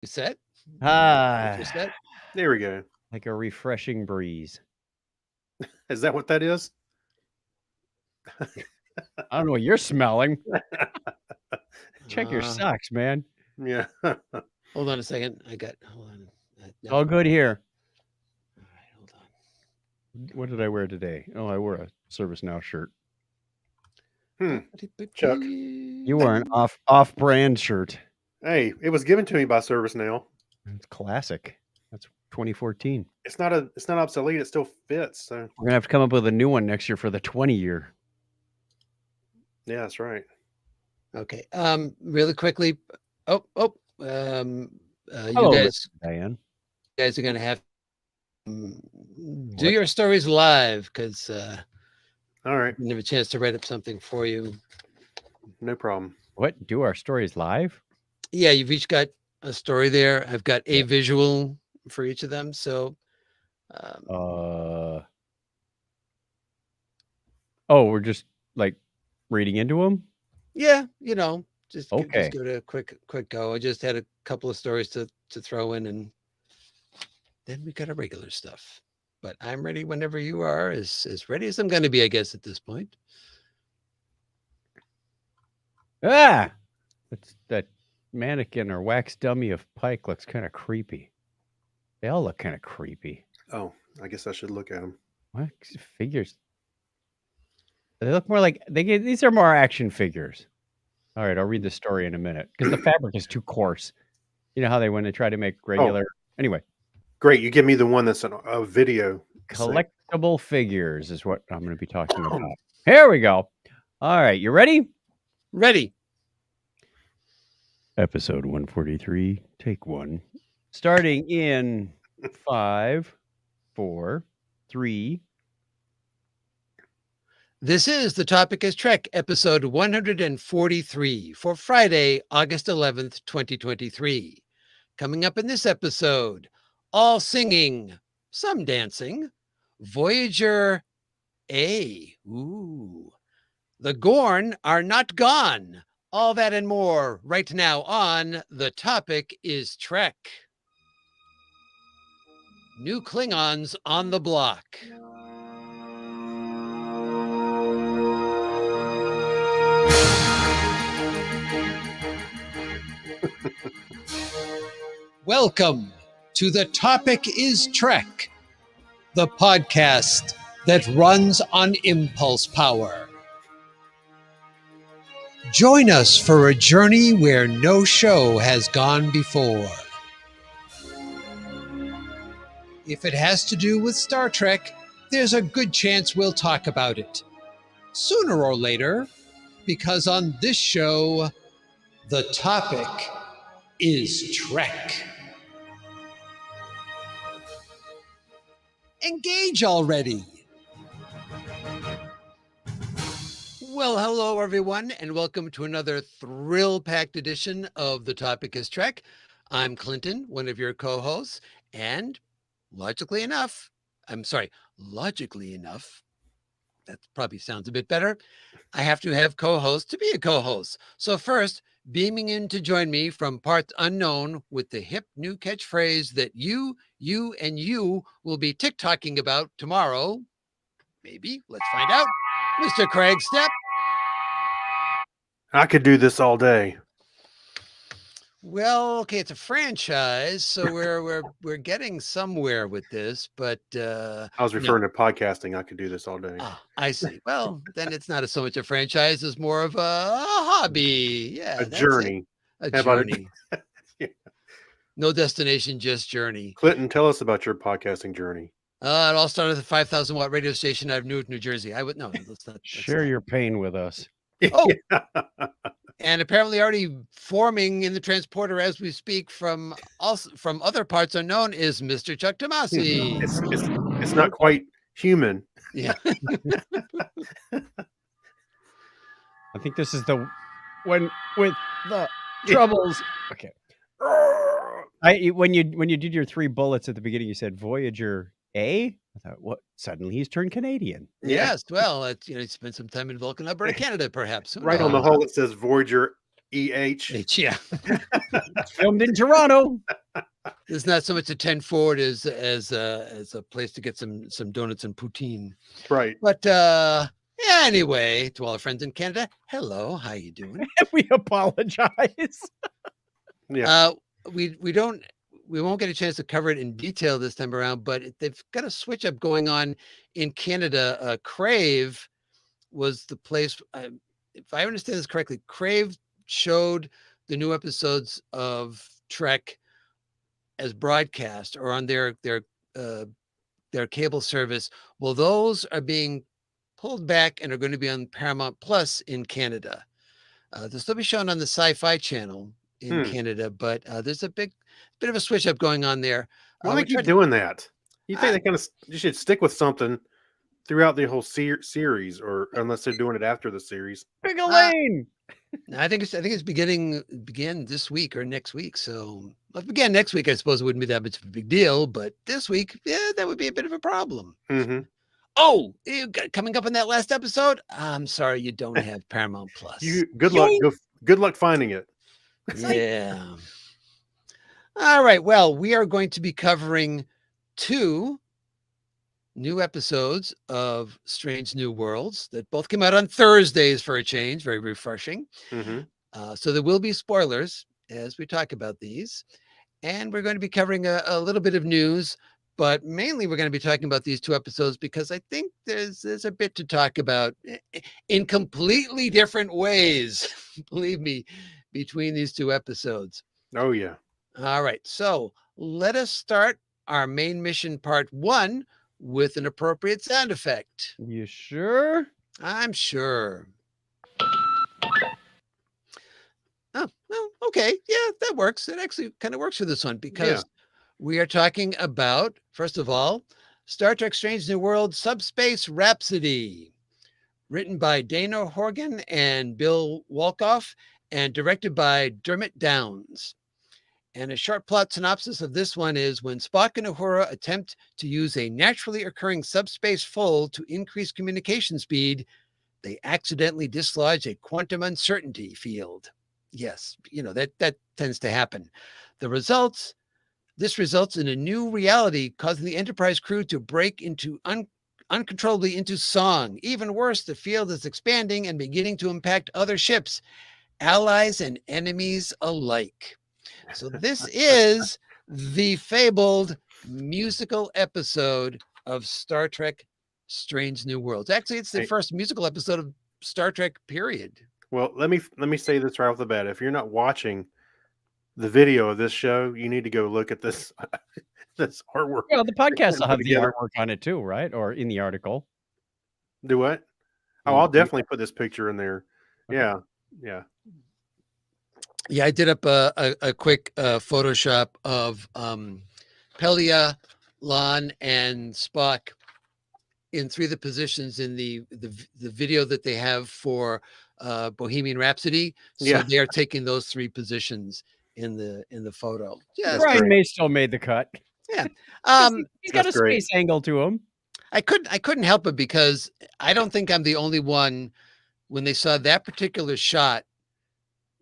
You set? Ah, You're set? There we go. like a refreshing breeze. Is that what that is? I don't know what you're smelling. Check your Uh, socks, man. Yeah. Hold on a second. Hold on. No. All good here. All right, hold on. What did I wear today? Oh, I wore a Service Now shirt. Chuck. You wore an off-brand shirt. Hey, it was given to me by Service Now. It's classic. That's 2014. It's not obsolete. It still fits. So We're gonna have to come up with a new one next year for the 20 year. yeah, that's right. Okay. Really quickly. You Hello, guys Diane. are gonna have do your stories live because All right. I didn't have a chance to write up something for you. No problem. What? Do our stories live? Yeah, you've each got a story there. I've got a visual for each of them. So we're just like reading into them. yeah, just Okay. give it a quick go. I just had a couple of stories to throw in, and then we got our regular stuff. But I'm ready whenever you are, as ready as I'm going to be, I guess, at this point. Ah, that mannequin or wax dummy of Pike looks kind of creepy. They all look kind of creepy. Oh, I guess I should look at them. What figures? They look more like these are more action figures. All right, I'll read the story in a minute because the fabric is too coarse. You know how they when they try to make regular. Anyway, Great. You give me the one that's a video. collectible figures is what I'm going to be talking about. Here we go. All right, you ready? Ready. Episode 143, take one. Starting in 5, 4, 3. This is The Topic is Trek, episode 143 for Friday, August 11th, 2023. Coming up in this episode, all singing, some dancing, Voyager A. Ooh. The Gorn are not gone. All that and more right now on The Topic is Trek. New Klingons on the block. Welcome to The Topic is Trek, the podcast that runs on impulse power. Join us for a journey where no show has gone before. If it has to do with Star Trek, there's a good chance we'll talk about it. Sooner or later, because on this show, the topic is Trek. Engage already. Well, hello, everyone, and welcome to another thrill-packed edition of The Topic is Trek. I'm Clinton, one of your co-hosts, and logically enough, that probably sounds a bit better, I have to have co-host to be a co-host. So first, beaming in to join me from parts unknown with the hip new catchphrase that you, and you will be TikToking about tomorrow. Maybe. Let's find out. Mr. Craig Stepp. I could do this all day. Well, okay, it's a franchise, so we're getting somewhere with this, but I was referring to podcasting. I could do this all day. I see. Well, then it's not so much a franchise as more of a hobby. Yeah, a journey. A How about journey. Yeah. No destination, just journey. Clinton, tell us about your podcasting journey. It all started at the 5,000 watt radio station out of Newark, New Jersey. Share your pain with us. Oh, and apparently already forming in the transporter as we speak from other parts unknown is Mr. Chuck Tomasi. It's not quite human. Yeah. I think this is the when with the troubles. Okay. When you did your 3 bullets at the beginning, you said Voyager A. I thought, what? Suddenly he's turned Canadian. Yes. Well, he spent some time in Vulcan, Alberta, Canada, perhaps. Right on the hull it says Voyager Yeah. Filmed in Toronto. There's not so much to 10 forward as a place to get some donuts and poutine. Right. But anyway, to all our friends in Canada, hello, how you doing? We apologize. Yeah. We won't get a chance to cover it in detail this time around, but they've got a switch up going on in Canada. Crave was the place. If I understand this correctly, Crave showed the new episodes of Trek as broadcast or on their cable service. Well, those are being pulled back and are going to be on Paramount Plus in Canada. They'll still be shown on the Sci-Fi Channel in Canada, but there's a bit of a switch up going on there. Why do they keep doing that? You think you should stick with something throughout the whole series, or unless they're doing it after the series. Big Elaine. I think it's begin this week or next week. So if it began next week, I suppose it wouldn't be that much of a big deal. But this week, yeah, that would be a bit of a problem. Mm-hmm. Oh, coming up in that last episode, I'm sorry you don't have Paramount Plus. Good luck. Good luck finding it. Yeah. All right. Well, we are going to be covering 2 new episodes of Strange New Worlds that both came out on Thursdays for a change. Very refreshing. Mm-hmm. So there will be spoilers as we talk about these. And we're going to be covering a little bit of news, but mainly we're going to be talking about these 2 episodes because I think there's a bit to talk about in completely different ways, believe me, between these 2 episodes. Oh, yeah. All right. So let us start our main mission part 1 with an appropriate sound effect. You sure? I'm sure. Oh, well, okay. Yeah, that works. It actually kind of works for this one because we are talking about, first of all, Star Trek Strange New World Subspace Rhapsody, written by Dana Horgan and Bill Wolkoff and directed by Dermot Downes. And a short plot synopsis of this one is when Spock and Uhura attempt to use a naturally occurring subspace fold to increase communication speed, they accidentally dislodge a quantum uncertainty field. Yes, that tends to happen. This results in a new reality, causing the Enterprise crew to break into uncontrollably into song. Even worse, the field is expanding and beginning to impact other ships, allies and enemies alike. So this is the fabled musical episode of Star Trek Strange New Worlds. Actually, it's the first musical episode of Star Trek, period. Well, let me say this right off the bat. If you're not watching the video of this show, you need to go look at this this artwork. Well, the podcast will have the artwork on it too, right? Or in the article. Do what? Oh, I'll definitely put this picture in there. Okay. Yeah. Yeah, I did up a quick Photoshop of Pelia, Lon, and Spock in 3 of the positions in the video that they have for Bohemian Rhapsody. So they are taking those 3 positions in the photo. Yeah, Brian May still made the cut. Yeah, he's got a space angle to him. I couldn't help it because I don't think I'm the only one when they saw that particular shot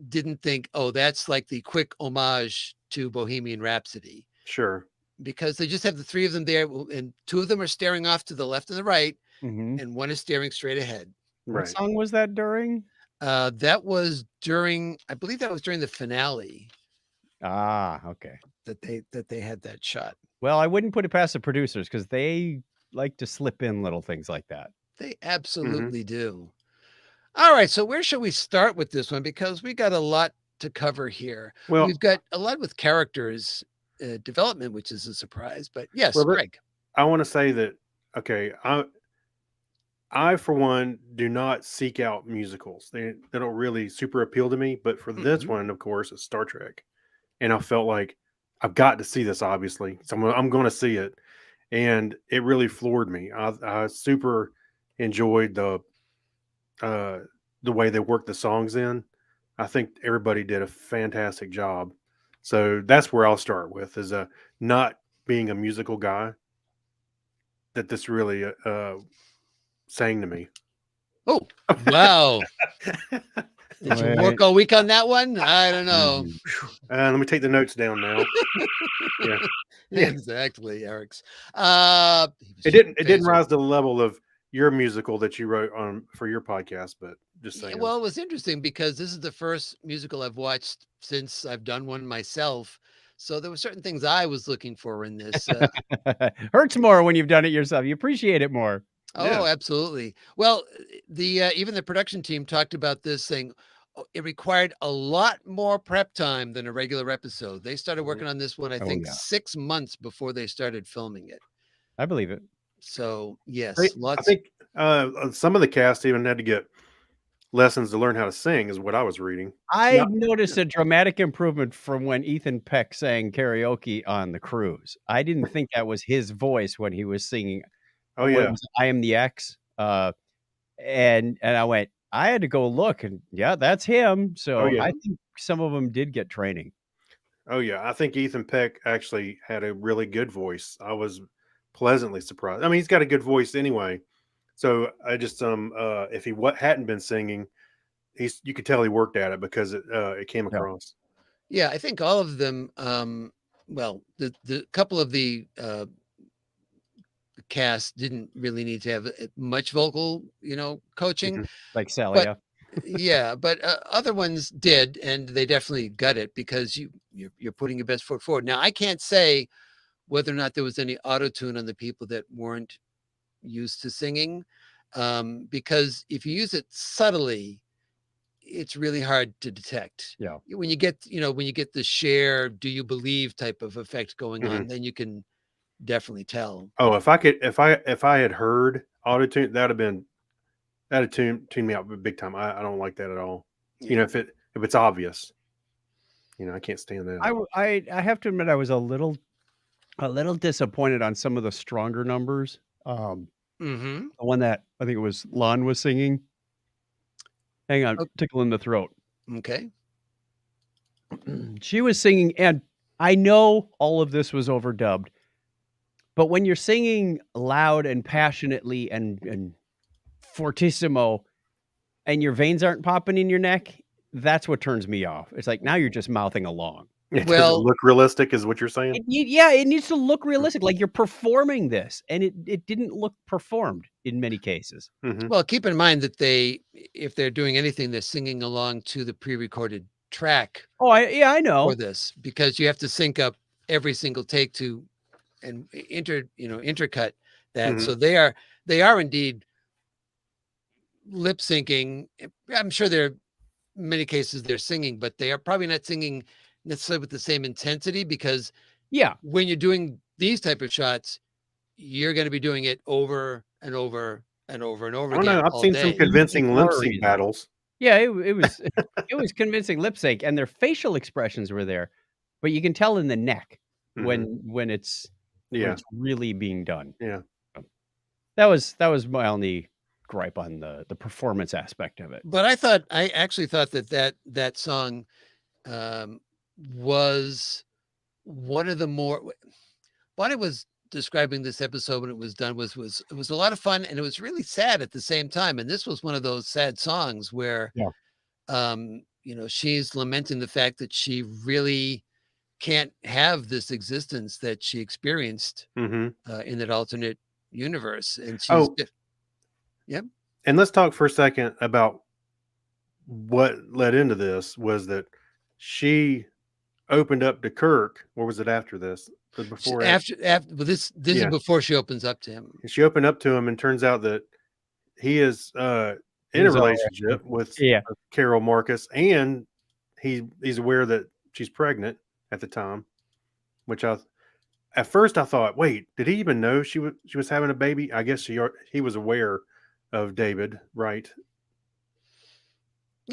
didn't think, oh, that's like the quick homage to Bohemian Rhapsody. Sure. Because they just have the 3 of them there, and 2 of them are staring off to the left and the right, and 1 is staring straight ahead. What song was that during? That was during, I believe that was during the finale. Ah, okay. That they had that shot. Well, I wouldn't put it past the producers because they like to slip in little things like that. They absolutely do. All right, so where should we start with this one? Because we got a lot to cover here. Well, we've got a lot with characters development, which is a surprise. But yes, Greg. I want to say that, okay, I for one, do not seek out musicals. They don't really super appeal to me. But for this one, of course, it's Star Trek. And I felt like I've got to see this, obviously. So I'm going to see it. And it really floored me. I super enjoyed the way they worked the songs in. I think everybody did a fantastic job. So that's where I'll start with, is not being a musical guy, that this really sang to me. Oh, wow. Did you work all week on that one? I don't know. Mhm. Let me take the notes down now. Yeah. Exactly, Eric's. It didn't rise to the level of your musical that you wrote on for your podcast, but just Yeah, saying. well, it was interesting because this is the first musical I've watched since I've done one myself. So there were certain things I was looking for in this. Hurts more when you've done it yourself. You appreciate it more. Oh, Yeah. absolutely. Well, the even the production team talked about this saying it required a lot more prep time than a regular episode. They started Mhm. working on this one, I Oh, think, yeah. 6 months before they started filming it. I believe it. So I yes, lots. think some of the cast even had to get lessons to learn how to sing, is what I was reading. I Yeah. noticed a dramatic improvement from when Ethan Peck sang karaoke on the cruise. I didn't think that was his voice when he was singing. Oh What yeah. was it? I Am the X. And I went, I had to go look, and yeah, that's him. Oh So yeah. I think some of them did get training. Oh yeah. I think Ethan Peck actually had a really good voice. I was pleasantly surprised. I mean, he's got a good voice anyway. So I just if he hadn't been singing, you could tell he worked at it because it came Yeah. across. Yeah, I think all of them. Well, the couple of the cast didn't really need to have much vocal, coaching, Mhm. Like Sally. but yeah, but other ones did, and they definitely got it because you're putting your best foot forward. Now, I can't say whether or not there was any auto tune on the people that weren't used to singing, because if you use it subtly, it's really hard to detect. Yeah. When you get, when you get the share, do you believe type of effect going on, Mhm. then you can definitely tell. Oh, if I had heard auto tune, that'd tune me out big time. I don't like that at all. Yeah. If it's obvious, I can't stand that. I have to admit I was a little disappointed on some of the stronger numbers. Mm-hmm. The one that I think it was Lon was singing. Hang on, tickle in the throat. Okay. She was singing, and I know all of this was overdubbed, but when you're singing loud and passionately and fortissimo, and your veins aren't popping in your neck, that's what turns me off. It's like now you're just mouthing along. It doesn't Well, look realistic, is what you're saying. It needs to look realistic, like you're performing this, and it didn't look performed in many cases. Mhm. well, keep in mind that if they're doing anything, they're singing along to the pre-recorded track Oh, I know. for this because you have to sync up every single take to and intercut that. Mhm. So they are indeed lip syncing. I'm sure they're many cases they're singing, but they are probably not singing necessarily with the same intensity because Yeah. when you're doing these type of shots, you're going to be doing it over and over and over and over I don't again know. I've all seen some day. convincing lip sync Blurry. battles. Yeah, it was it was convincing lip sync, and their facial expressions were there, but you can tell in the neck Mhm. when it's Yeah. really being done. Yeah. That was my only gripe on the performance aspect of it. But I actually thought that song um, was one of the more. Bonnie was describing this episode when it was done was it was a lot of fun and it was really sad at the same time. And this was one of those sad songs where, Yeah. she's lamenting the fact that she really can't have this existence that she experienced Mhm. in that alternate universe, and she's Oh, yep. and let's talk for a second about what led into this. Was that she opened up to Kirk, or was it after this? But before it, After well, this is yeah, before she opens up to him. she opened up to him, and turns out that he is He in a was all right. relationship with Yeah. Carol Marcus, and he's aware that she's pregnant at the time. Which at first I thought, wait, did he even know she was having a baby? I guess he was aware of David, right?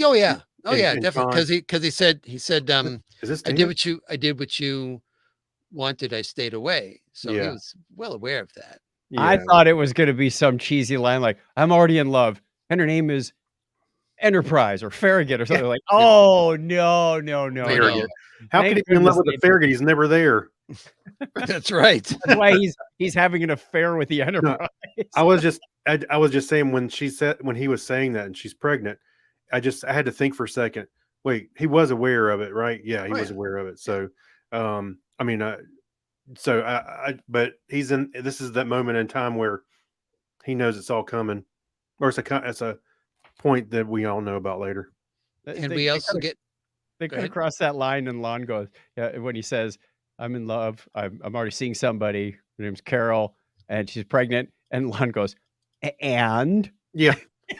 Oh yeah, oh And, yeah, and definitely. Sean, Because he said, is this I Tina? did what you wanted. I stayed away. So he Yeah, was well aware of that. I yeah. thought it was gonna be some cheesy line like, "I'm already in love, and her name is Enterprise or Farragut," or something like, Yeah. "Oh, no, no, no, I no." know. How Thank could he be in love goodness with they a Farragut? He's never there. That's right. That's why he's having an affair with the No, Enterprise. I was just saying when he was saying that and she's pregnant, I had to think for a second. Wait, he was aware of it, right? Yeah, he Oh, was yeah. aware of it. So, I mean, but he's in. This is that moment in time where he knows it's all coming, or it's a point that we all know about later. And They we they also kinda get they go kinda ahead. cross that line, and Lon goes, yeah, when he says, "I'm in love. I'm already seeing somebody. Her name's Carol, and she's pregnant." And Lon goes, "And?" Yeah,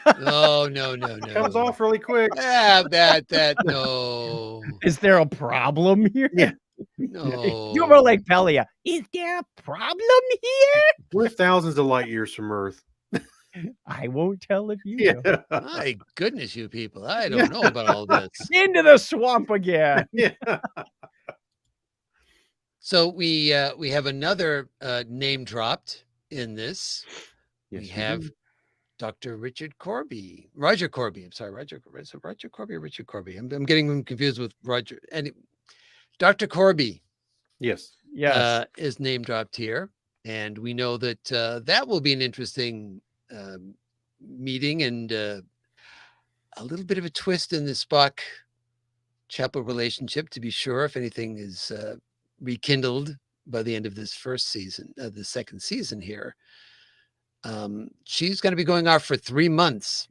Oh, no, comes no. off really quick. Ah, that no. Is there a problem here? Yeah, You're more No. like Pelia. Is there a problem here? we're thousands of light years from Earth. I won't tell if you do. Yeah, My goodness, you people. I yeah, don't know about all this. Into the swamp again. yeah. So we have another name dropped in this. Yes, We we have do. Dr. Roger Corby. I'm sorry, is it Roger Corby or Richard Corby? I'm getting them confused with Roger. And Dr. Corby Yes. Yes. is name dropped here, and we know that that will be an interesting meeting and a little bit of a twist in the Spock Chapel relationship, to be sure. If anything is rekindled by the end of this first season, the second season here. She's going to be going off for 3 months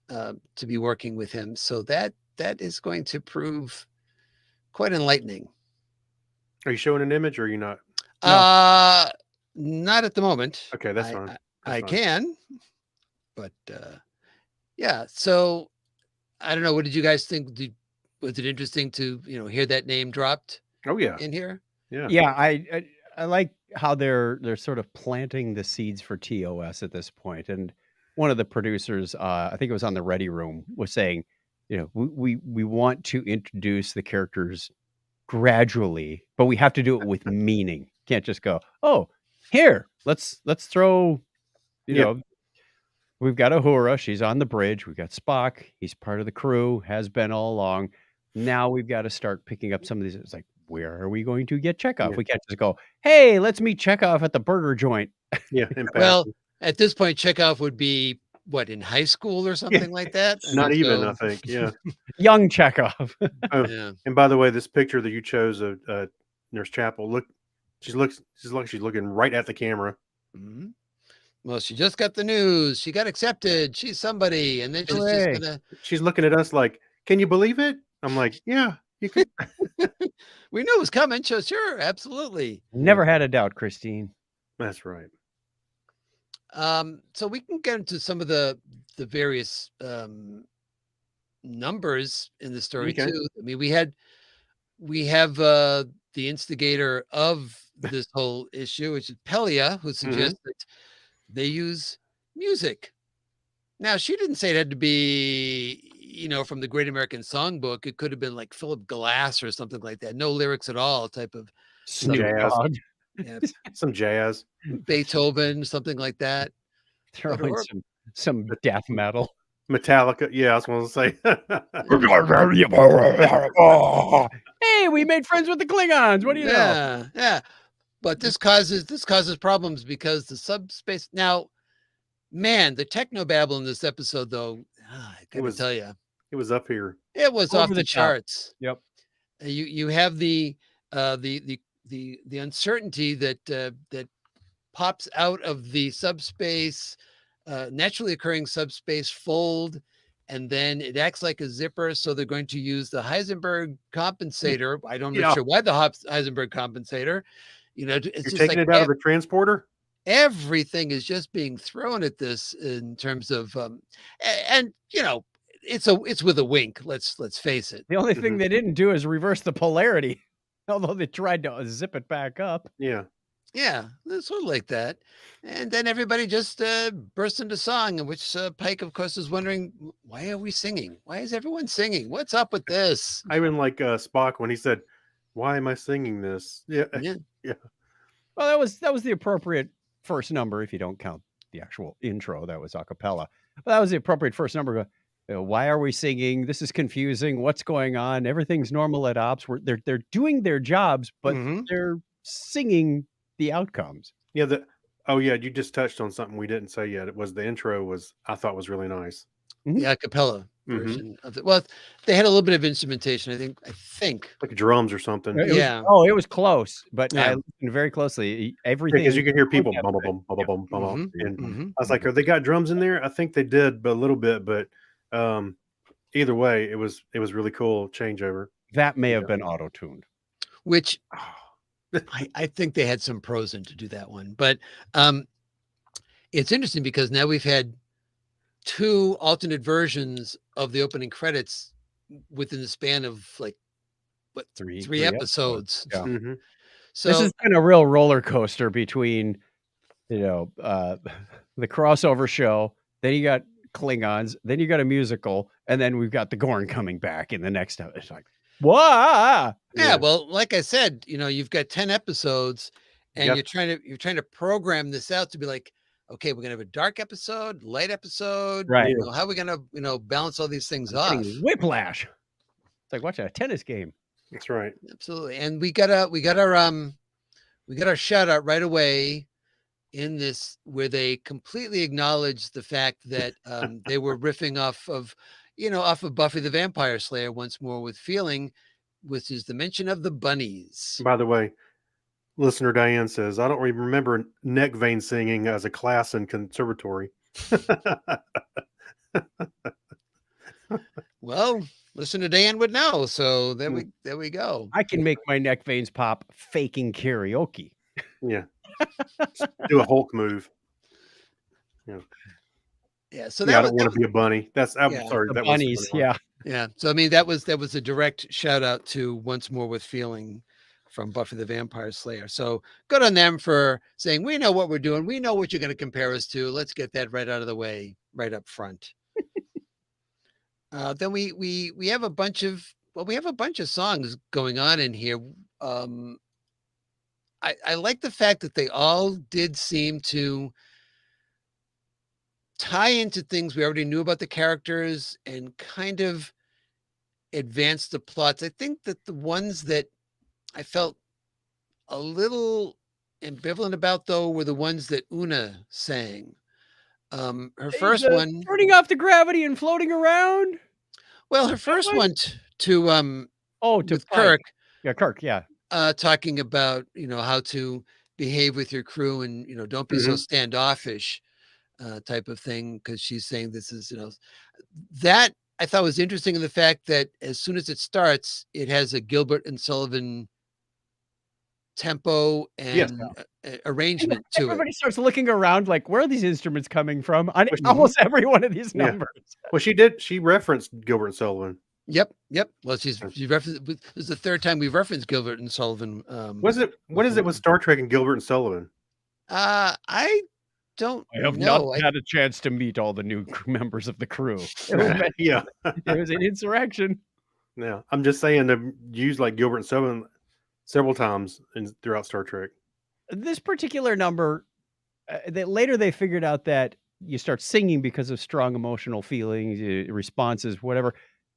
to be working with him. So that is going to prove quite enlightening. Are you showing an image or are you not? No. Not at the moment. Okay, that's fine. I can, but yeah. So I don't know. What did you guys think? Was it interesting to hear that name dropped Oh yeah, in here? yeah. Yeah, I like how they're sort of planting the seeds for TOS at this point. And one of the producers, I think it was on the Ready Room, was saying, we want to introduce the characters gradually, but we have to do it with meaning. Can't just go, oh, here, let's throw, Yeah. we've got Uhura, she's on the bridge. We've got Spock, he's part of the crew, has been all along. Now we've got to start picking up some of these. It's like, where are we going to get Chekhov? Yeah. We can't just go, hey, let's meet Chekhov at the burger joint. Yeah, in Well, passing. at this point, Chekhov would be what, in high school or something like that? I Not mean, even, so- I think. Yeah. Young Chekhov. Oh, yeah. and by the way, this picture that you chose of Nurse Chapel, she's like she's looking right at the camera. Mhm. Well, she just got the news. She got accepted. She's somebody, and then she's just Hooray. gonna. She's looking at us like, "Can you believe it?" I'm like, "Yeah, you can." We knew it was coming. So sure, absolutely. Never had a doubt, Christine. That's right. So we can get into some of the various numbers in the story Okay. too. I mean, we have the instigator of this whole issue, which is Pelia, who suggests that they use music. Now, she didn't say it had to be, from the Great American Songbook. It could have been like Philip Glass or something like that. No lyrics at all, type of Some Snoop jazz. Dogg. yeah, Some jazz. Beethoven, something like that. Throwing Or- some death metal. Metallica. Yeah, I was going to say. Hey, we made friends with the Klingons. What do you know? Yeah, yeah. But this causes problems because the subspace now, man, the technobabble in this episode, though, I gotta was- tell you, It was up here. it was Over off the the top. charts. Yep. You have the uncertainty that pops out of the subspace, naturally occurring subspace fold, and then it acts like a zipper. So they're going to use the Heisenberg compensator. I'm Yeah. not sure why the Heisenberg compensator. It's You're just taking like it out of the transporter? everything is just being thrown at this in terms of and it's with a wink. Let's face it. The only thing they didn't do is reverse the polarity, although they tried to zip it back up. Yeah. Yeah, it's sort of like that. And then everybody just burst into song, in which Pike, of course, is wondering, why are we singing? Why is everyone singing? What's up with this? I even like Spock when he said, "Why am I singing this?" Yeah. Yeah. Well, that was the appropriate first number if you don't count the actual intro. That was a cappella. But that was the appropriate first number. Why are we singing? This is confusing. What's going on? Everything's normal at ops. They're doing their jobs, but Mhm. they're singing the outcomes. Yeah. You just touched on something we didn't say yet. It was the intro I thought was really nice. The a cappella. version of it. Well, they had a little bit of instrumentation. I think. like drums or something. It was, Yeah. it was close, but I Yeah. listened very closely. Everything Because you can hear including people that bum, bit. bum, bum, bum, bum, bum, bum, Mhm, and mhm. I was like, "Are they got drums in there?" I think they did, but a little bit. But either way, it was really cool changeover. That may Yeah. have been auto-tuned. Which Oh, I think they had some pros in to do that one. But it's interesting because now we've had 2 alternate versions of the opening credits within the span of like what Three 3 episodes. Yeah. mhm. This So has been a real roller coaster between, the crossover show, then you got Klingons, then you got a musical, and then we've got the Gorn coming back in the next It's like, "Wha yeah, well, like I said, you've got 10 episodes and Yeah. you're trying to program this out to be like, okay, we're gonna have a dark episode, light episode, Right. how are we gonna, balance all these things I'm off? getting whiplash." It's like watching a tennis game. That's right. Absolutely. And we got our shout out right away in this where they completely acknowledge the fact that they were riffing off of Buffy the Vampire Slayer once more with feeling, which is the mention of the bunnies. By the way, listener Diane says, "I don't remember neck vein singing as a class in conservatory." Well, listener Dan would know. So there we go. I can make my neck veins pop faking karaoke. Yeah. Do a Hulk move. Yeah. So Yeah, I that don't want to be a bunny. I'm Yeah. sorry. The That was bunnies, funny. yeah. Yeah. So I mean that was a direct shout out to Once More with Feeling from Buffy the Vampire Slayer. So good on them for saying, we know what we're doing. We know what you're going to compare us to. Let's get that right out of the way, right up front. Then we have a bunch of songs going on in here. I like the fact that they all did seem to tie into things we already knew about the characters and kind of advance the plots. I think that the ones that I felt a little ambivalent about, though, were the ones that Una sang. Her first one, Turning off the gravity and floating around. well, her first one to with Pike. Kirk, Yeah, Kirk. Yeah, talking about how to behave with your crew and don't be so standoffish, type of thing, because she's saying this is that I thought was interesting in the fact that as soon as it starts, it has a Gilbert and Sullivan tempo and arrangement to it. everybody starts looking around like, where are these instruments coming from? On Mhm. almost every one of these Yeah. numbers. Well, she referenced Gilbert and Sullivan. Yep. Well, she referenced. This is the third time we've referenced Gilbert and Sullivan. What is it with Star Trek and Gilbert and Sullivan? I don't I have know. not had a chance to meet all the new members of the crew. Yeah. It was an insurrection. Yeah. I'm just saying they've used like Gilbert and Sullivan several times throughout Star Trek. This particular number, later they figured out that you start singing because of strong emotional feelings, responses, whatever.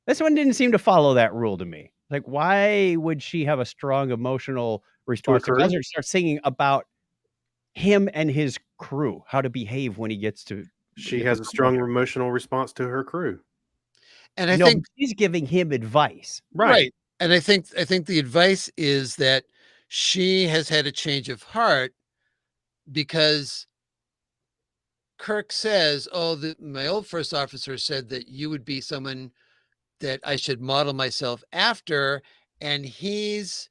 This one didn't seem to follow that rule to me. Like, why would she have a strong emotional response to crew? start singing about him and his crew, how to behave when he gets to? She has a strong emotional response to her crew. And I think he's giving him advice. Right. And I think the advice is that she has had a change of heart because Kirk says, "Oh, my old first officer said that you would be someone that I should model myself after," and he's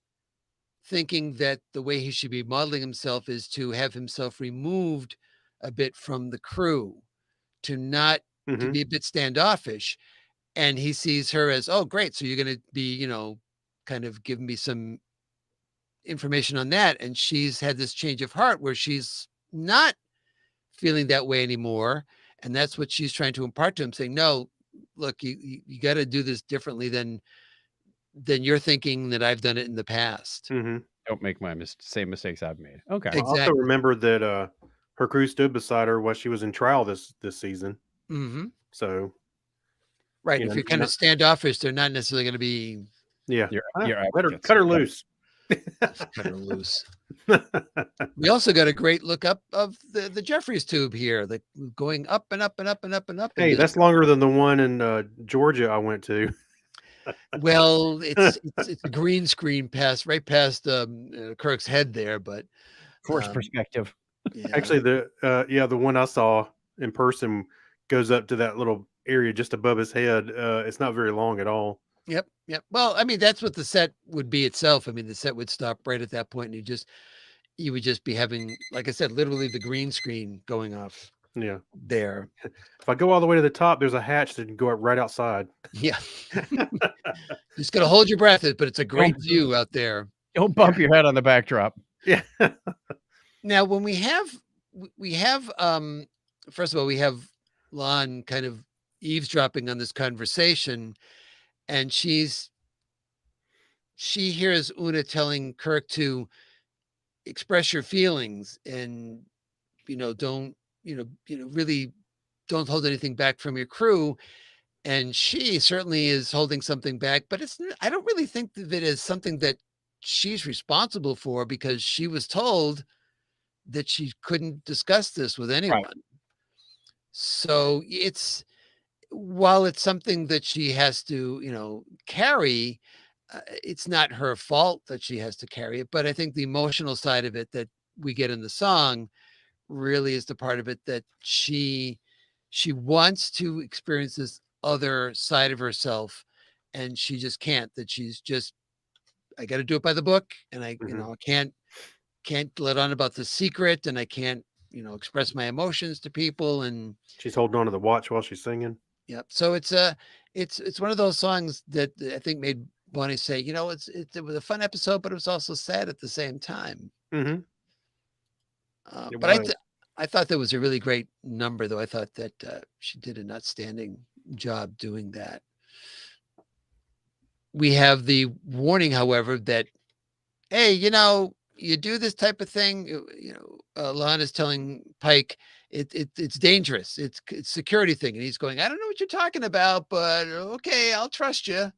thinking that the way he should be modeling himself is to have himself removed a bit from the crew, to not to be a bit standoffish. And he sees her as, oh, great. So you're going to be, kind of giving me some information on that. And she's had this change of heart where she's not feeling that way anymore. And that's what she's trying to impart to him, saying, no, look, you got to do this differently than you're thinking that I've done it in the past. Don't make my same mistakes I've made. Okay. I also remember that her crew stood beside her while she was in trial this season. So, right. If you're kind of standoffish, they're not necessarily going to be. Yeah. You're cut her loose. Cut her loose. We also got a great look up of the Jeffries tube here, like going up and up and up and up and up. In Hey, this that's longer than the one in Georgia I went to. well, it's a green screen right past Kirk's head there, but Force um, perspective. yeah, Actually, the one I saw in person goes up to that little area just above his head. It's not very long at all. yep. Well, I mean, that's what the set would be itself. I mean, the set would stop right at that point, and you would just be having, like I said, literally the green screen going off Yeah. there. If I go all the way to the top, there's a hatch that can go up right outside. Yeah, just gotta hold your breath, but it's a great view out there. Don't bump your head on the backdrop. Yeah. Now, when we have first of all, we have Lon kind of eavesdropping on this conversation, and she hears Una telling Kirk to express your feelings and don't really don't hold anything back from your crew. And she certainly is holding something back, but I don't really think of it as something that she's responsible for, because she was told that she couldn't discuss this with anyone. So while it's something that she has to, carry, it's not her fault that she has to carry it. But I think the emotional side of it that we get in the song really is the part of it that she wants to experience this other side of herself, and she just can't. That she's just, I got to do it by the book, and I can't let on about the secret, and I can't express my emotions to people. And She's holding on to the watch while she's singing. yep. So it's one of those songs that I think made Bonnie say, it was a fun episode, but it was also sad at the same time. Mm-hmm. But I thought that was a really great number, though. I thought that she did an outstanding job doing that. We have the warning, however, that, hey, you do this type of thing, Lon is telling Pike, it's dangerous. It's security thing. And he's going, I don't know what you're talking about, but okay, I'll trust you.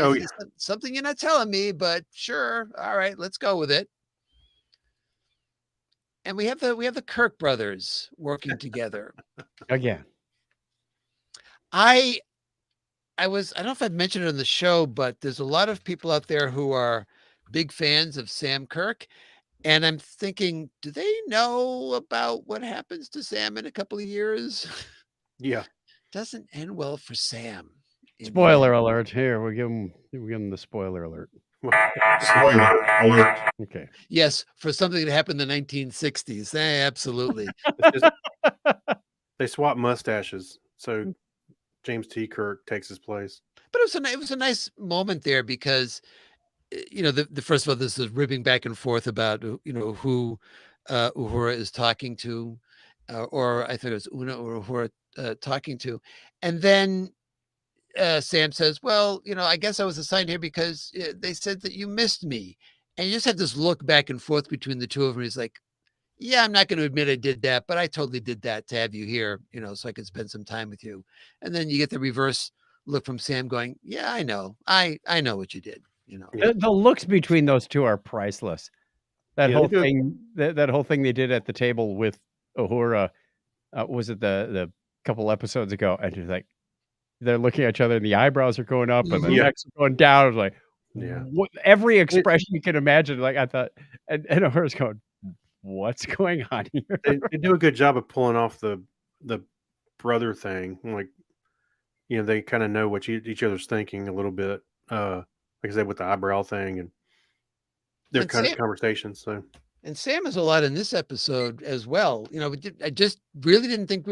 Oh, It's something you're not telling me, but sure. All right, let's go with it. And we have the Kirk brothers working together. Again. I don't know if I've mentioned it on the show, but there's a lot of people out there who are big fans of Sam Kirk. And I'm thinking, do they know about what happens to Sam in a couple of years? Yeah. Doesn't end well for Sam. Spoiler alert. Here, we give him the spoiler alert. Spoiler alert. Okay. Yes, for something that happened in the 1960s. Absolutely. They swap mustaches, so James T. Kirk takes his place. But it was a nice moment there, because the first of all, this is ribbing back and forth about who Uhura is talking to, or I think it was Una or Uhura talking to, and then Sam says, well, I guess I was assigned here because they said that you missed me. And you just have this look back and forth between the two of them. He's like, yeah, I'm not going to admit I did that, but I totally did that to have you here, so I could spend some time with you. And then you get the reverse look from Sam going, yeah, I know. I know what you did, The looks between those two are priceless. That Yeah, whole they do- thing, that whole thing they did at the table with Uhura, was it the couple episodes ago? And it's like, they're looking at each other and the eyebrows are going up and the Yeah. necks are going down. It's like, Yeah. every expression you can imagine. Like, I thought, and Uhura's going, what's going on here? They do a good job of pulling off the brother thing. Like, they kind of know what each other's thinking a little bit. Like I said, with the eyebrow thing and their And kind of Sam- conversations. So And Sam is a lot in this episode as well. I just really didn't think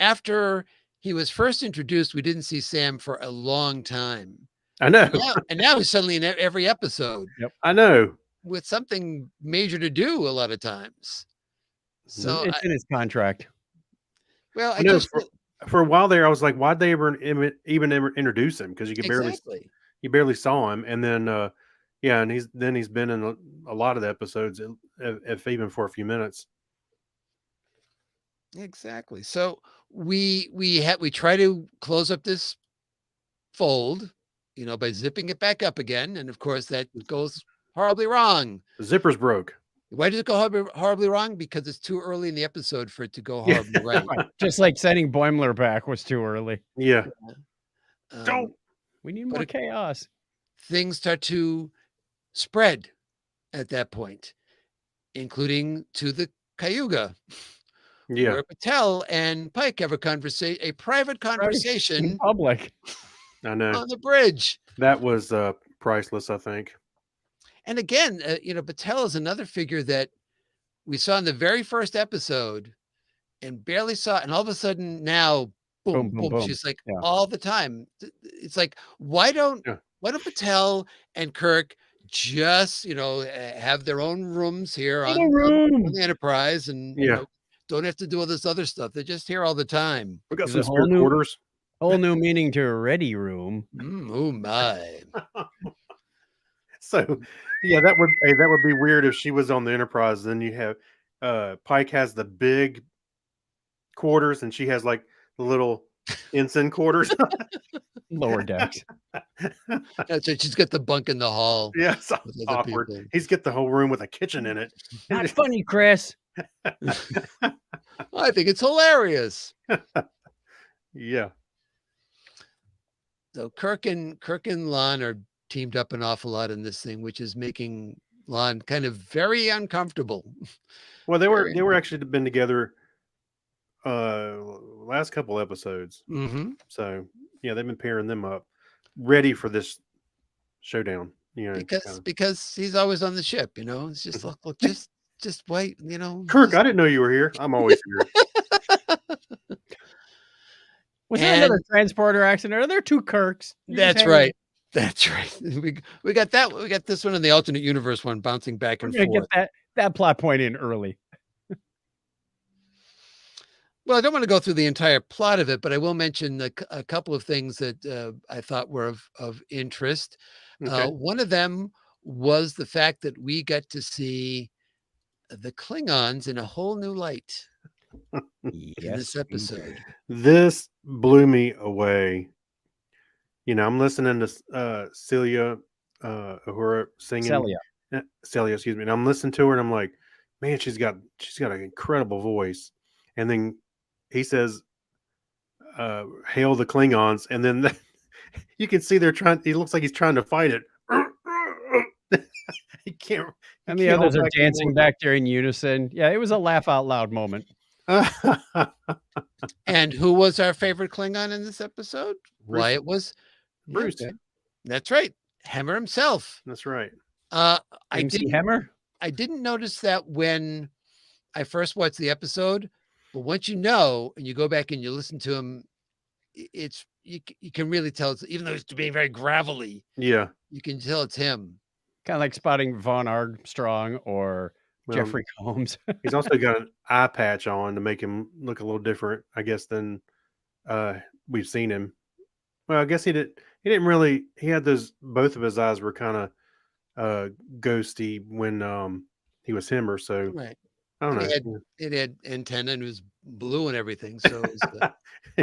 after he was first introduced, we didn't see Sam for a long time. I know. And now he's suddenly in every episode I know. with something major to do a lot of times. So, It's in his contract. well, I I know just for a while there, I was like, why'd they even ever introduce him? Because you could exactly. you barely saw him, and then and he's been in a lot of the episodes, if even for a few minutes. Exactly. So we try to close up this fold, by zipping it back up again, and of course that goes horribly wrong. The zipper's broke. Why did it go horribly wrong? Because it's too early in the episode for it to go Yeah. horribly right. Right. Just like sending Boimler back was too early. Yeah. Um, We need But more it- chaos. things start to spread at that point, including to the Cayuga, Yeah. where Patel and Pike have a private In conversation public. I know. on the bridge. That was priceless, I think. And again, Patel is another figure that we saw in the very first episode and barely saw, and all of a sudden now, boom, Boom, boom, boom, boom. she's like Yeah. all the time. It's like, why don't Patel and Kirk just, have their own rooms here In on a room. the Enterprise and don't have to do all this other stuff. They're just here all the time. We got There's some a whole spare new- quarters. Whole new meaning to ready room. Oh my. So yeah, that would be weird if she was on the Enterprise. Then you have Pike has the big quarters and she has like the little ensign quarters. Lower decks. That's it. She's got the bunk in the hall. Yeah, it's with other awkward. people. He's got the whole room with a kitchen in it. Not funny, Chris. I think it's hilarious. Yeah. So Kirk and Lon are teamed up an awful lot in this thing, which is making Lon kind of very uncomfortable. Well, they Very were actually been together last couple episodes. Mm-hmm. So yeah, they've been pairing them up, ready for this showdown. Because he's always on the ship, It's just look, just wait, Kirk, I didn't know you were here. I'm always here. Was there another transporter accident? Are there two Kirks? That's right. That's right. We got that. We got this one in the alternate universe one bouncing back and We're gonna forth. get that plot point in early. Well, I don't want to go through the entire plot of it, but I will mention a couple of things that I thought were of interest. Okay. One of them was the fact that we got to see the Klingons in a whole new light in this episode. This blew me away. I'm listening to Celia Uhura singing. Celia, excuse me. And I'm listening to her and I'm like, man, she's got an incredible voice. And then he says, hail the Klingons. And then you can see he looks like he's trying to fight it. He can't. And the others are dancing back there in unison. Yeah, it was a laugh out loud moment. And who was our favorite Klingon in this episode? Bruce. Why it was Bruce. Yeah, that's right. Hemmer himself. That's right. I MC Hemmer? I didn't notice that when I first watched the episode, but once and you go back and you listen to him, it's you can really tell it's, even though it's being very gravelly. Yeah. You can tell it's him. Kind of like spotting Vaughn Armstrong or Jeffrey Combs. He's also got an eye patch on to make him look a little different, I guess, than we've seen him. Well, I guess he didn't really. He had both of his eyes were kind of ghosty when he was Hemmer. So Right. I don't know. It had antenna and it was blue and everything. So it was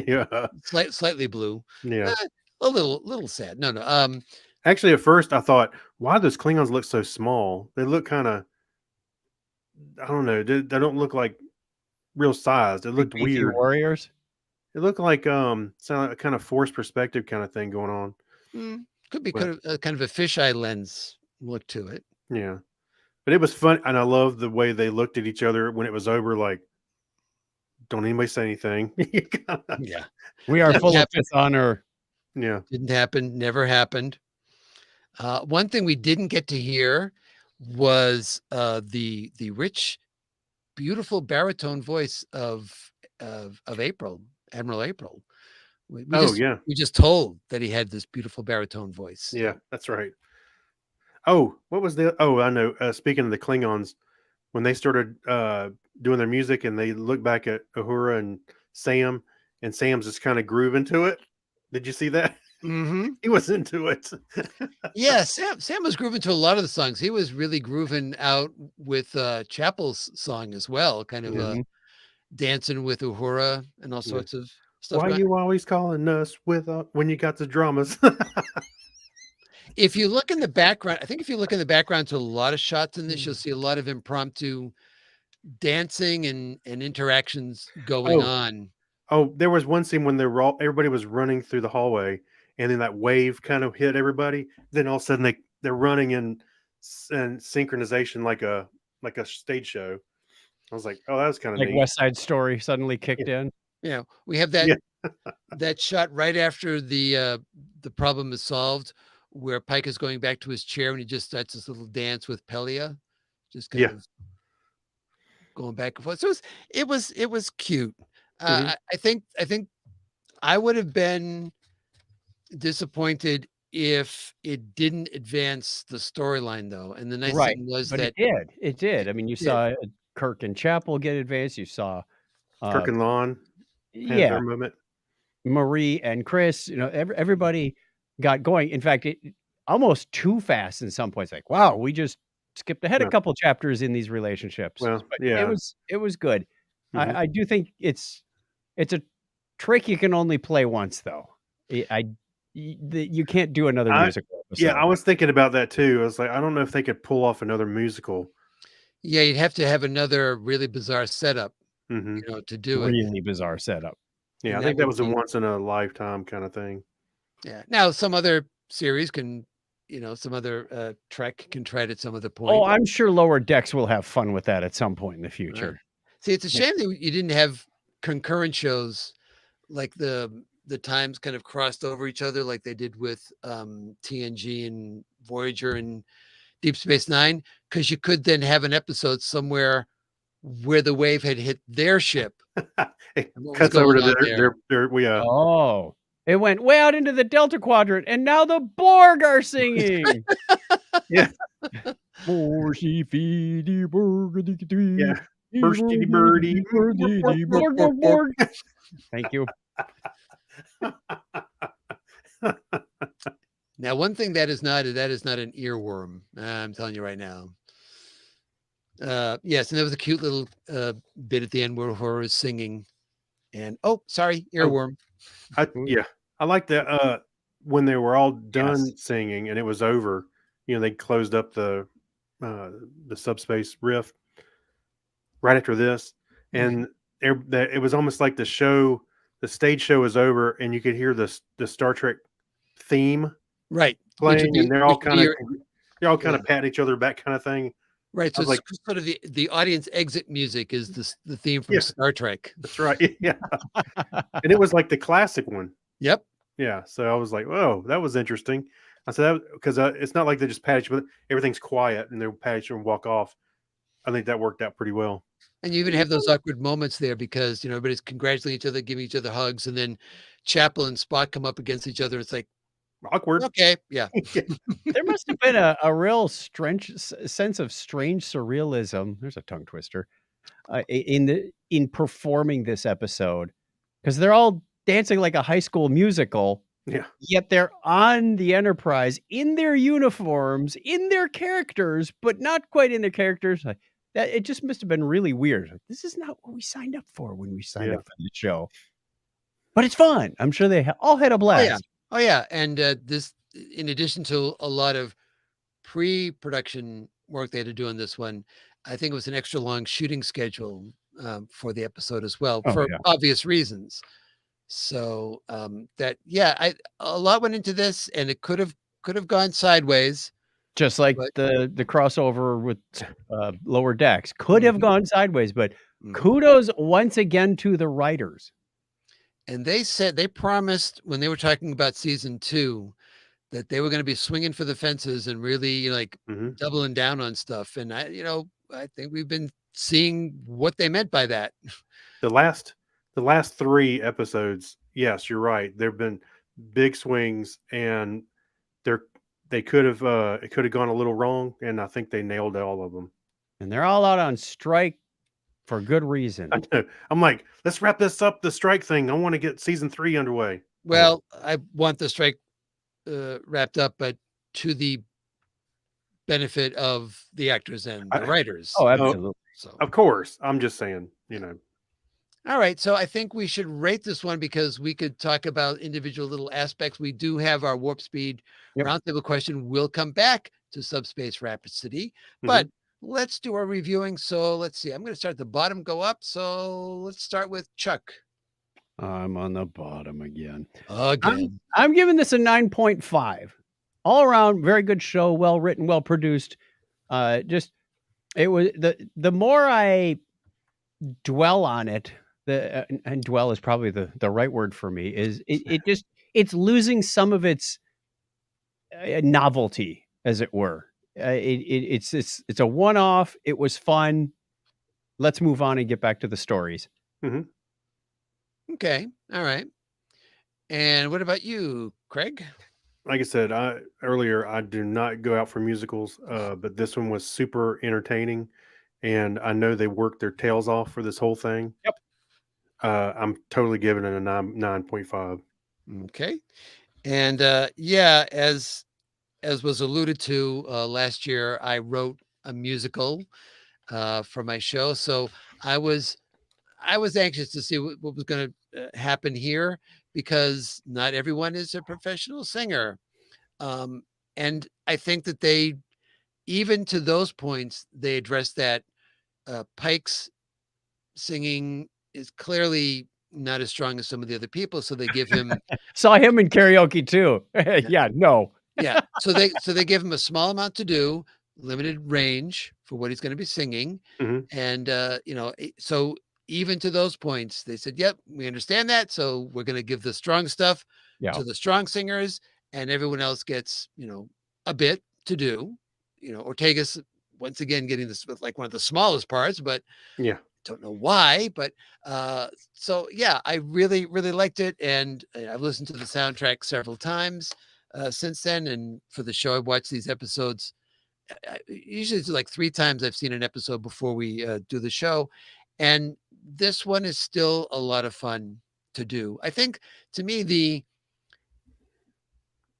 Yeah. slightly blue. Yeah. A little sad. No. Actually, at first I thought, why do those Klingons look so small? They look kind of, I don't know. They don't look like real sized. It looked Beefy weird. warriors. It looked like sound like a kind of forced perspective kind of thing going on. Could be kind of a fisheye lens look to it. Yeah. But it was fun, and I love the way they looked at each other when it was over. Like, don't anybody say anything. Yeah, we are full of dishonor. Yeah, didn't happen. Never happened. One thing we didn't get to hear was the rich, beautiful baritone voice of April, Admiral April. We just told that he had this beautiful baritone voice. Yeah, that's right. Oh, what was I know. Speaking of the Klingons, when they started doing their music and they look back at Uhura and Sam's just kind of grooving to it. Did you see that? Mm-hmm. He was into it. Yeah, Sam was grooving to a lot of the songs. He was really grooving out with Chapel's song as well, kind of dancing with Uhura and all sorts of stuff. Why are you always calling us with when you got the dramas? If you look in the background, I think if you look in the background to a lot of shots in this, you'll see a lot of impromptu dancing and interactions going Oh, on. oh, there was one scene when everybody was running through the hallway, and then that wave kind of hit everybody. Then all of a sudden they're running in synchronization like a stage show. I was like, oh, that was kind of Like neat. West Side Story suddenly kicked in. You know, we have that Yeah. that shot right after the problem is solved, where Pike is going back to his chair and he just starts this little dance with Pelia, just kind Yeah. of going back and forth. So it was cute. Mhm. I think I would have been disappointed if it didn't advance the storyline though. And the nice Right, thing was but that it did. It did. I mean, you did. saw Kirk and Chapel get advanced. You saw, Kirk uh, and Lon had yeah, their moment. Marie and Chris. You know, everybody got going. In fact, it almost too fast in some points. Like, wow, we just skipped ahead a Yeah. couple chapters in these relationships. Well, But yeah. it was good. Mhm. I do think it's a trick you can only play once, though. You can't do another I musical Yeah, episode. I was thinking about that too. I was like, I don't know if they could pull off another musical. Yeah, you'd have to have another really bizarre setup, Hmm. you know, to do it. Really bizarre setup. Yeah, And I that think that would was a be once in a lifetime kind of thing. yeah. Now some other series can, you know, some other Trek can try it at some other Oh, point. I'm sure Lower Decks will have fun with that at some point in the Right. future. See, it's a Yeah. shame that you didn't have concurrent shows like the times kind of crossed over each other like they did with TNG and Voyager and Deep Space Nine, because you could then have an episode somewhere where the wave had hit their ship It and what was cuts over going to on there. Oh, it went way out into the Delta Quadrant, and now the Borg are singing. Yeah. Morsey feedy Borg-a-dee-dee-dee. Yeah. Bursty birdie. Borg, Borg, Borg. Thank you. Now, one thing that is not an earworm. I'm telling you right now. Yes, and there was a cute little bit at the end where Horror is singing, and oh, sorry, earworm. Yeah, I like that. When they were all done Yes. singing and it was over, you know, they closed up the subspace rift right after this, and it was almost like the stage show was over, and you could hear the Star Trek theme Right, playing, and they're all kind of yeah. patting each other back, kind of thing. Right, so I was it's sort of the audience exit music is the theme from Yeah. Star Trek. That's right. Yeah, and it was like the classic one. Yep. Yeah, so I was like, "Whoa, that was interesting." I said that because it's not like they just pat each other. Everything's quiet, and they'll pat each other and walk off. I think that worked out pretty well. And you even have those awkward moments there because, you know, everybody's congratulating each other, giving each other hugs, and then Chapel and Spock come up against each other. It's like, Awkward. okay, yeah. There must have been a real sense of strange surrealism. There's a tongue twister in performing this episode, because they're all dancing like a high school musical. Yeah, Yet they're on the Enterprise in their uniforms, in their characters, but not quite in their characters. Like, that it just must have been really weird. Like, this is not what we signed up for when we signed Yeah. up for the show. But it's fun. I'm sure they all had a blast. Oh yeah, and this, in addition to a lot of pre-production work they had to do on this one, I think it was an extra long shooting schedule for the episode as well, Oh, for yeah. obvious reasons. So a lot went into this, and it could have gone sideways. Just like But- the crossover with Lower Decks could have Mhm. gone sideways, but Mhm. kudos once again to the writers. And they promised when they were talking about season 2 that they were going to be swinging for the fences and really like Mhm. doubling down on stuff. And I think we've been seeing what they meant by that. the last 3 episodes. Yes, you're right. There've been big swings, and they could have it could have gone a little wrong, and I think they nailed all of them. And they're all out on strike for good reason. I know. I'm like, let's wrap this up. The strike thing. I want to get season 3 underway. Well, I want the strike wrapped up, but to the benefit of the actors and the writers. Oh, absolutely. So Of course, I'm just saying. You know, All right, so I think we should rate this one because we could talk about individual little aspects. We do have our warp speed Yep. roundtable question. We'll come back to Subspace Rhapsody, Mm-hmm. but let's do our reviewing. So let's see. I'm going to start at the bottom, go up. So let's start with Chuck. I'm on the bottom again. Again. I'm giving this a 9.5. All around, very good show, well written, well produced. Just it was the more I dwell on it, and dwell is probably the right word for me. Is it's losing some of its novelty, as it were. It's a one off. It was fun. Let's move on and get back to the stories. Okay. All right. And what about you, Craig? Like I said earlier, I do not go out for musicals, but this one was super entertaining, and I know they worked their tails off for this whole thing. Yep. I'm totally giving it a 9.5. Okay. And yeah, as was alluded to last year, I wrote a musical for my show, so I was anxious to see what was going to happen here because not everyone is a professional singer, and I think that they, even to those points, they addressed that Pike's singing is clearly not as strong as some of the other people, so they give him Saw him in karaoke too. Yeah, no. yeah. So they give him a small amount to do, limited range for what he's going to be singing. And so even to those points, they said, yep, we understand that. So we're going to give the strong stuff to the strong singers, and everyone else gets, a bit to do. Ortega's once again getting this with like one of the smallest parts, but yeah, don't know why, but so yeah, I really, really liked it. And I've listened to the soundtrack several times since then. And for the show, I've watched these episodes. Usually it's like 3 times I've seen an episode before we do the show. And this one is still a lot of fun to do. I think to me,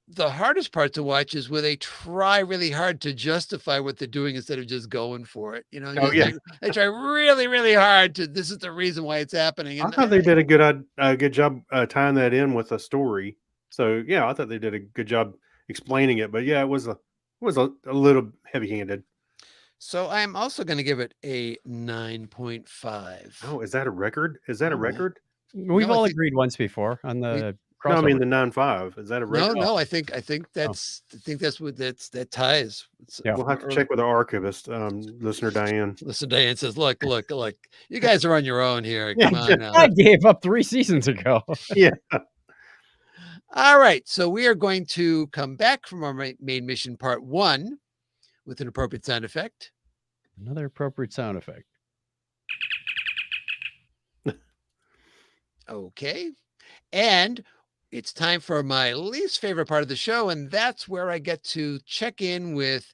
the hardest part to watch is where they try really hard to justify what they're doing instead of just going for it. They try really, really hard to, this is the reason why it's happening. I thought they did a good job tying that in with a story. So yeah, I thought they did a good job explaining it. But yeah, it was a little heavy-handed. So I'm also going to give it a 9.5. Oh, is that a record? Is that a record? We've all agreed once before on the crossover. No, I mean the 9.5. Is that a record? No, I think that's what that ties. We'll have to check with our archivist, listener Diane. Listener Diane says, look, you guys are on your own here. Come on now. I gave up 3 seasons ago. Yeah. All right. So we are going to come back from our main mission part 1 with an appropriate sound effect. Another appropriate sound effect. Okay. And it's time for my least favorite part of the show, and that's where I get to check in with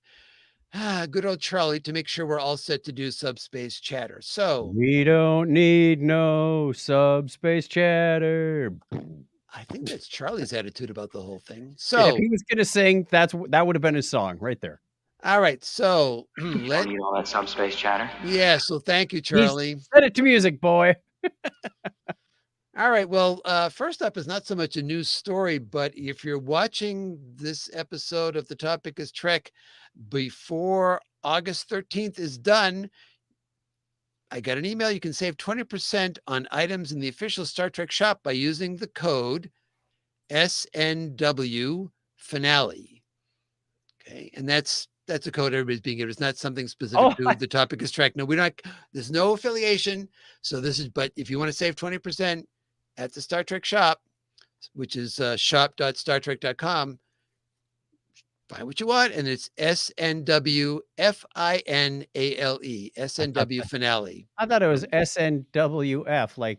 good old Charlie to make sure we're all set to do subspace chatter. So we don't need no subspace chatter. I think that's Charlie's attitude about the whole thing. So if he was going to sing, that would have been his song right there. All right. So let's need all that subspace chatter. Yeah. So thank you, Charlie. Set it to music, boy. All right. Well, first up is not so much a news story, but if you're watching this episode of The Topic is Trek before August 13th is done, I got an email. You can save 20% on items in the official Star Trek shop by using the code SNW Finale. Okay. And that's a code everybody's being given. It's not something specific to The Topic is Trek. No, there's no affiliation. So but if you want to save 20%, at the Star Trek shop, which is shop.startrek.com, find what you want, and it's SNW FINALE, SNW Finale. I thought it was SNWF, like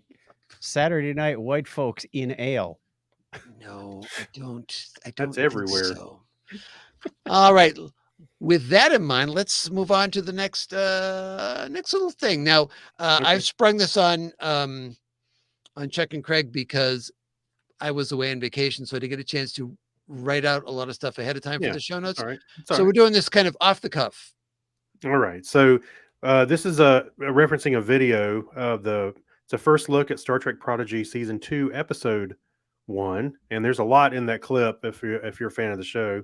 Saturday Night White Folks in Ale. No, I don't. That's everywhere. So. All right. With that in mind, let's move on to the next little thing. Now, I've sprung this on Chuck and Craig because I was away on vacation, so I didn't get a chance to write out a lot of stuff ahead of time for the show notes. All right. So we're doing this kind of off the cuff. All right. So this is referencing a video of the It's a first look at Star Trek Prodigy Season 2, Episode 1. And there's a lot in that clip if you're a fan of the show.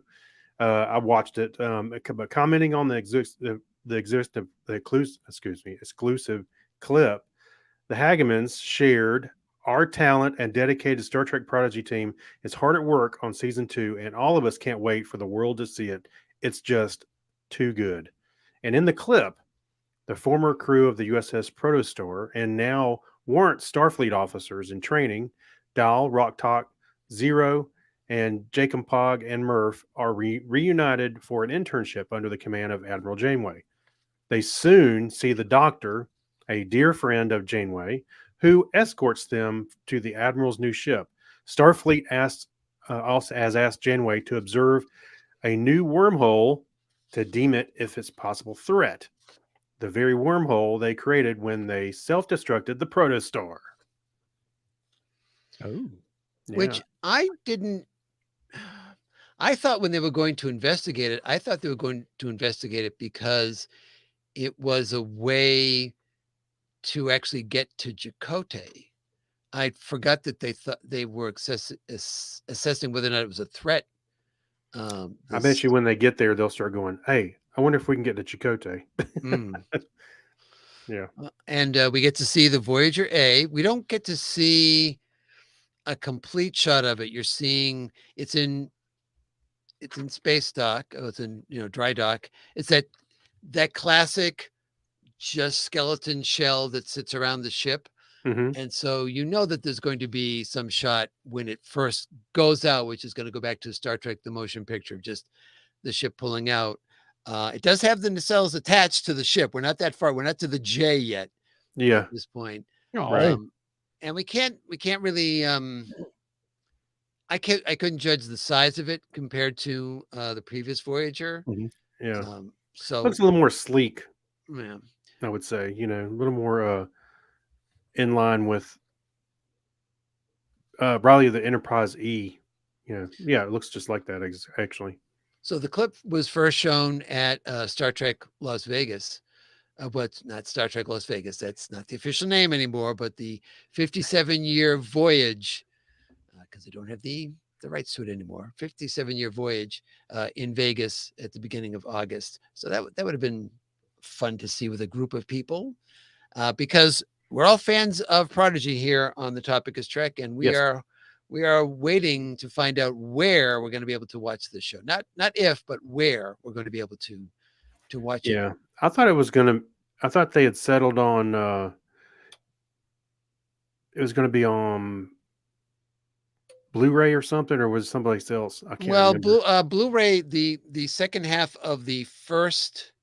I watched it, but commenting on the exclusive clip, the Hagemans shared, "Our talent and dedicated Star Trek Prodigy team is hard at work on Season 2, and all of us can't wait for the world to see it. It's just too good." And in the clip, the former crew of the USS Protostar and now warrant Starfleet officers in training, Dal, Rocktalk, Zero, and Jacob Pog and Murph are reunited for an internship under the command of Admiral Janeway. They soon see the Doctor, a dear friend of Janeway, who escorts them to the Admiral's new ship. Starfleet has asked Janeway to observe a new wormhole to deem it if it's possible threat. The very wormhole they created when they self-destructed the Protostar. Oh. Which I didn't. I thought when they were going to investigate it, I thought they were going to investigate it because it was a way to actually get to Chakotay. I forgot that they thought they were assessing whether or not it was a threat. I bet you when they get there, they'll start going, "Hey, I wonder if we can get to Chakotay." Yeah. And we get to see the Voyager A. We don't get to see a complete shot of it. You're seeing it's in space dock. Oh, it's in dry dock. It's that classic just skeleton shell that sits around the ship. Mm-hmm. And so that there's going to be some shot when it first goes out, which is going to go back to Star Trek the Motion Picture, just the ship pulling out. It does have the nacelles attached to the ship. We're not that far. We're not to the J yet. Yeah. At this point. Right. And we can't really I couldn't judge the size of it compared to the previous Voyager. Mm-hmm. Yeah. So looks a little more sleek. Yeah. I would say, a little more in line with probably the Enterprise E. Yeah, it looks just like that actually. So the clip was first shown at Star Trek Las Vegas. But not Star Trek Las Vegas. That's not the official name anymore, but the 57-year voyage, because they don't have the rights to it anymore. 57-year voyage in Vegas at the beginning of August. So that would have been fun to see with a group of people, because we're all fans of Prodigy here on The Topic is Trek, and we are waiting to find out where we're going to be able to watch this show. Not if, but where we're going to be able to watch it. Yeah, I thought they had settled on it was going to be on Blu-ray or something, or was it someplace else? I can't remember. Blu-ray, the second half of the first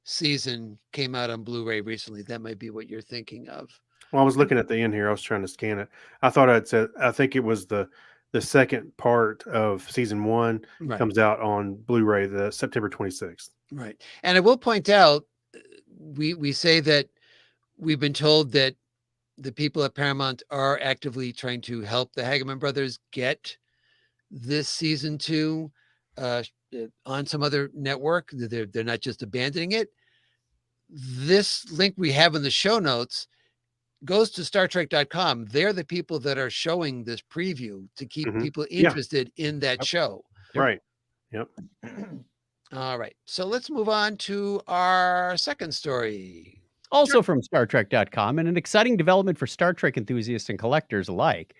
season came out on Blu-ray recently. That might be what you're thinking of. Well, I was looking at the end here. I was trying to scan it. I thought I think it was the second part of season 1 comes out on Blu-ray the September 26th. Right. And I will point out, we say that we've been told that the people at Paramount are actively trying to help the Hageman brothers get this season 2 on some other network. They're not just abandoning it. This link we have in the show notes goes to StarTrek.com. They're the people that are showing this preview to keep people interested in that show. Right. Yep. All right. So let's move on to our second story. Also from StarTrek.com, and an exciting development for Star Trek enthusiasts and collectors alike.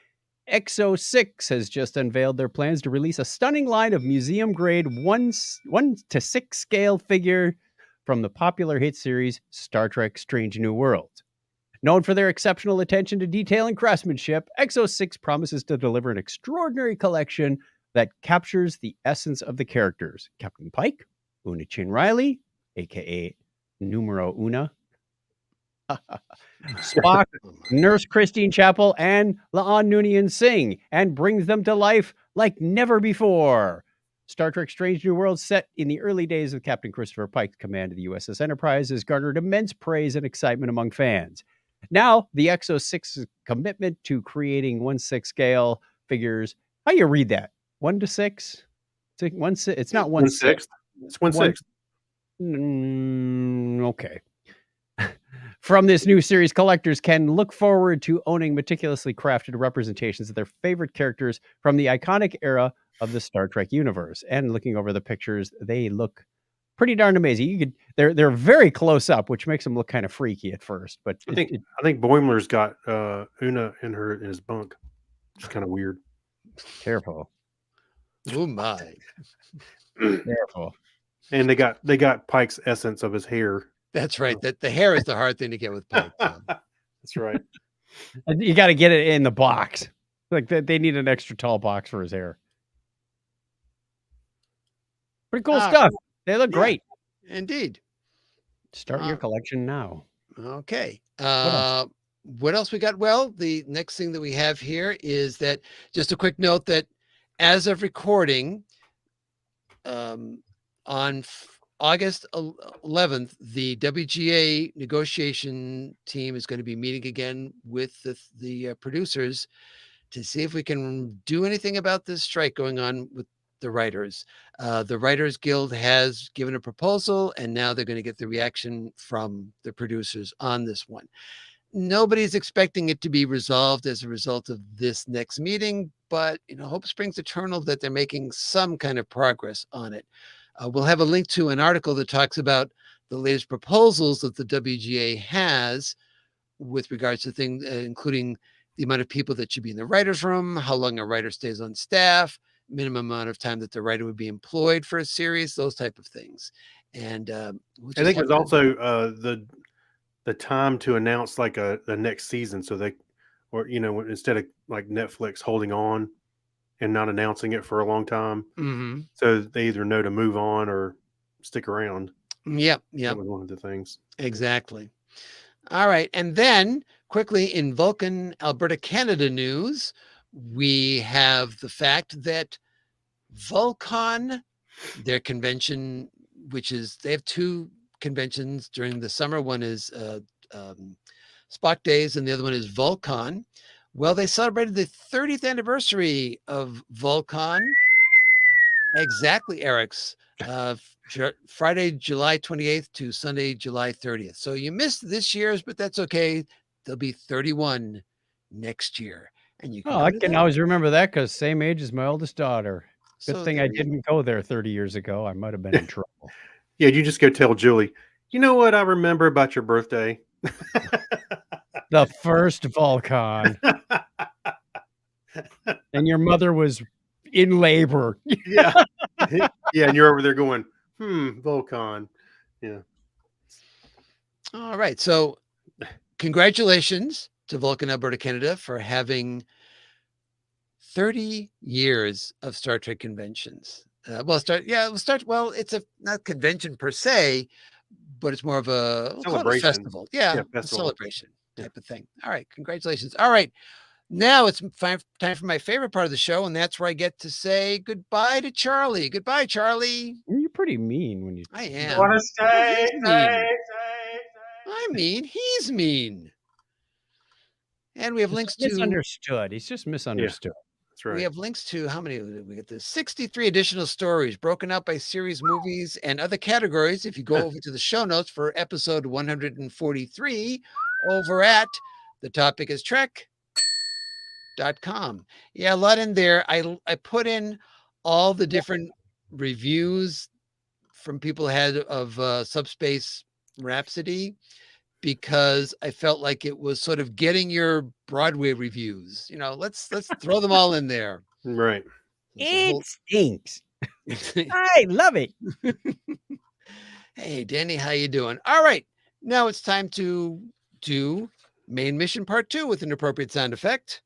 XO6 has just unveiled their plans to release a stunning line of museum-grade 1:6 scale figure from the popular hit series Star Trek Strange New Worlds. Known for their exceptional attention to detail and craftsmanship, XO6 promises to deliver an extraordinary collection that captures the essence of the characters. Captain Pike, Una Chin Riley, aka Numero Una, Spock, Nurse Christine Chapel, and La'an Noonien Singh, and brings them to life like never before. Star Trek Strange New Worlds, set in the early days of Captain Christopher Pike's command of the USS Enterprise, has garnered immense praise and excitement among fans. Now, the XO6's commitment to creating 1/6 scale figures. How you read that? 1:6? It's not 1/6. It's 1/6. Okay. From this new series, collectors can look forward to owning meticulously crafted representations of their favorite characters from the iconic era of the Star Trek universe. And looking over the pictures, they look pretty darn amazing. They're very close up, which makes them look kind of freaky at first. But I think Boimler's got Una in his bunk. It's kind of weird. Careful. Oh my. Careful. And they got Pike's essence of his hair. That's right. That the hair is the hard thing to get with Pike. That's right. And you got to get it in the box. Like they need an extra tall box for his hair. Pretty cool stuff. They look great. Indeed. Start your collection now. Okay. What else we got? Well, the next thing that we have here is that just a quick note that as of recording, on August 11th, the WGA negotiation team is going to be meeting again with the producers to see if we can do anything about this strike going on with the writers. The Writers Guild has given a proposal, and now they're going to get the reaction from the producers on this one. Nobody's expecting it to be resolved as a result of this next meeting, but hope springs eternal that they're making some kind of progress on it. We'll have a link to an article that talks about the latest proposals that the WGA has with regards to things, including the amount of people that should be in the writer's room, how long a writer stays on staff, minimum amount of time that the writer would be employed for a series, those type of things. And I think there's also the time to announce like the next season, so they, or instead of like Netflix holding on and not announcing it for a long time, so they either know to move on or stick around. Yep. That was one of the things. Exactly. All right, and then quickly in Vulcan, Alberta, Canada news, we have the fact that Vulcan, their convention, they have two conventions during the summer. One is Spock Days, and the other one is Vulcan. Well, they celebrated the 30th anniversary of Vulcan. Exactly, Eric's. Friday, July 28th to Sunday, July 30th. So you missed this year's, but that's okay. There'll be 31 next year. And you can I can always remember that because same age as my oldest daughter. Good thing I didn't go there 30 years ago. I might have been in trouble. Yeah, you just go tell Julie, you know what I remember about your birthday? The first Vulcan. And your mother was in labor. Yeah. Yeah, and you're over there going, Vulcan. Yeah. All right. So congratulations to Vulcan, Alberta, Canada for having 30 years of Star Trek conventions. Well, it's not convention per se, but it's more of a celebration. Festival. Yeah, celebration type of thing. All right. Congratulations. All right. Now it's time for my favorite part of the show, and that's where I get to say goodbye to Charlie. Goodbye, Charlie. You're pretty mean when you. I am. You want to stay? I'm mean. He's mean. And we have links to misunderstood. He's just misunderstood. Yeah, that's right. We have links to how many did we get? This 63 additional stories broken out by series, movies, and other categories. If you go over to the show notes for episode 143 over at The Topic is Trek.com. Yeah, a lot in there. I put in all the different reviews from people ahead of Subspace Rhapsody, because I felt like it was sort of getting your Broadway reviews. Let's throw them all in there. Right. It stinks. I love it. Hey, Danny, how you doing? All right. Now it's time to do main mission part 2 with an appropriate sound effect.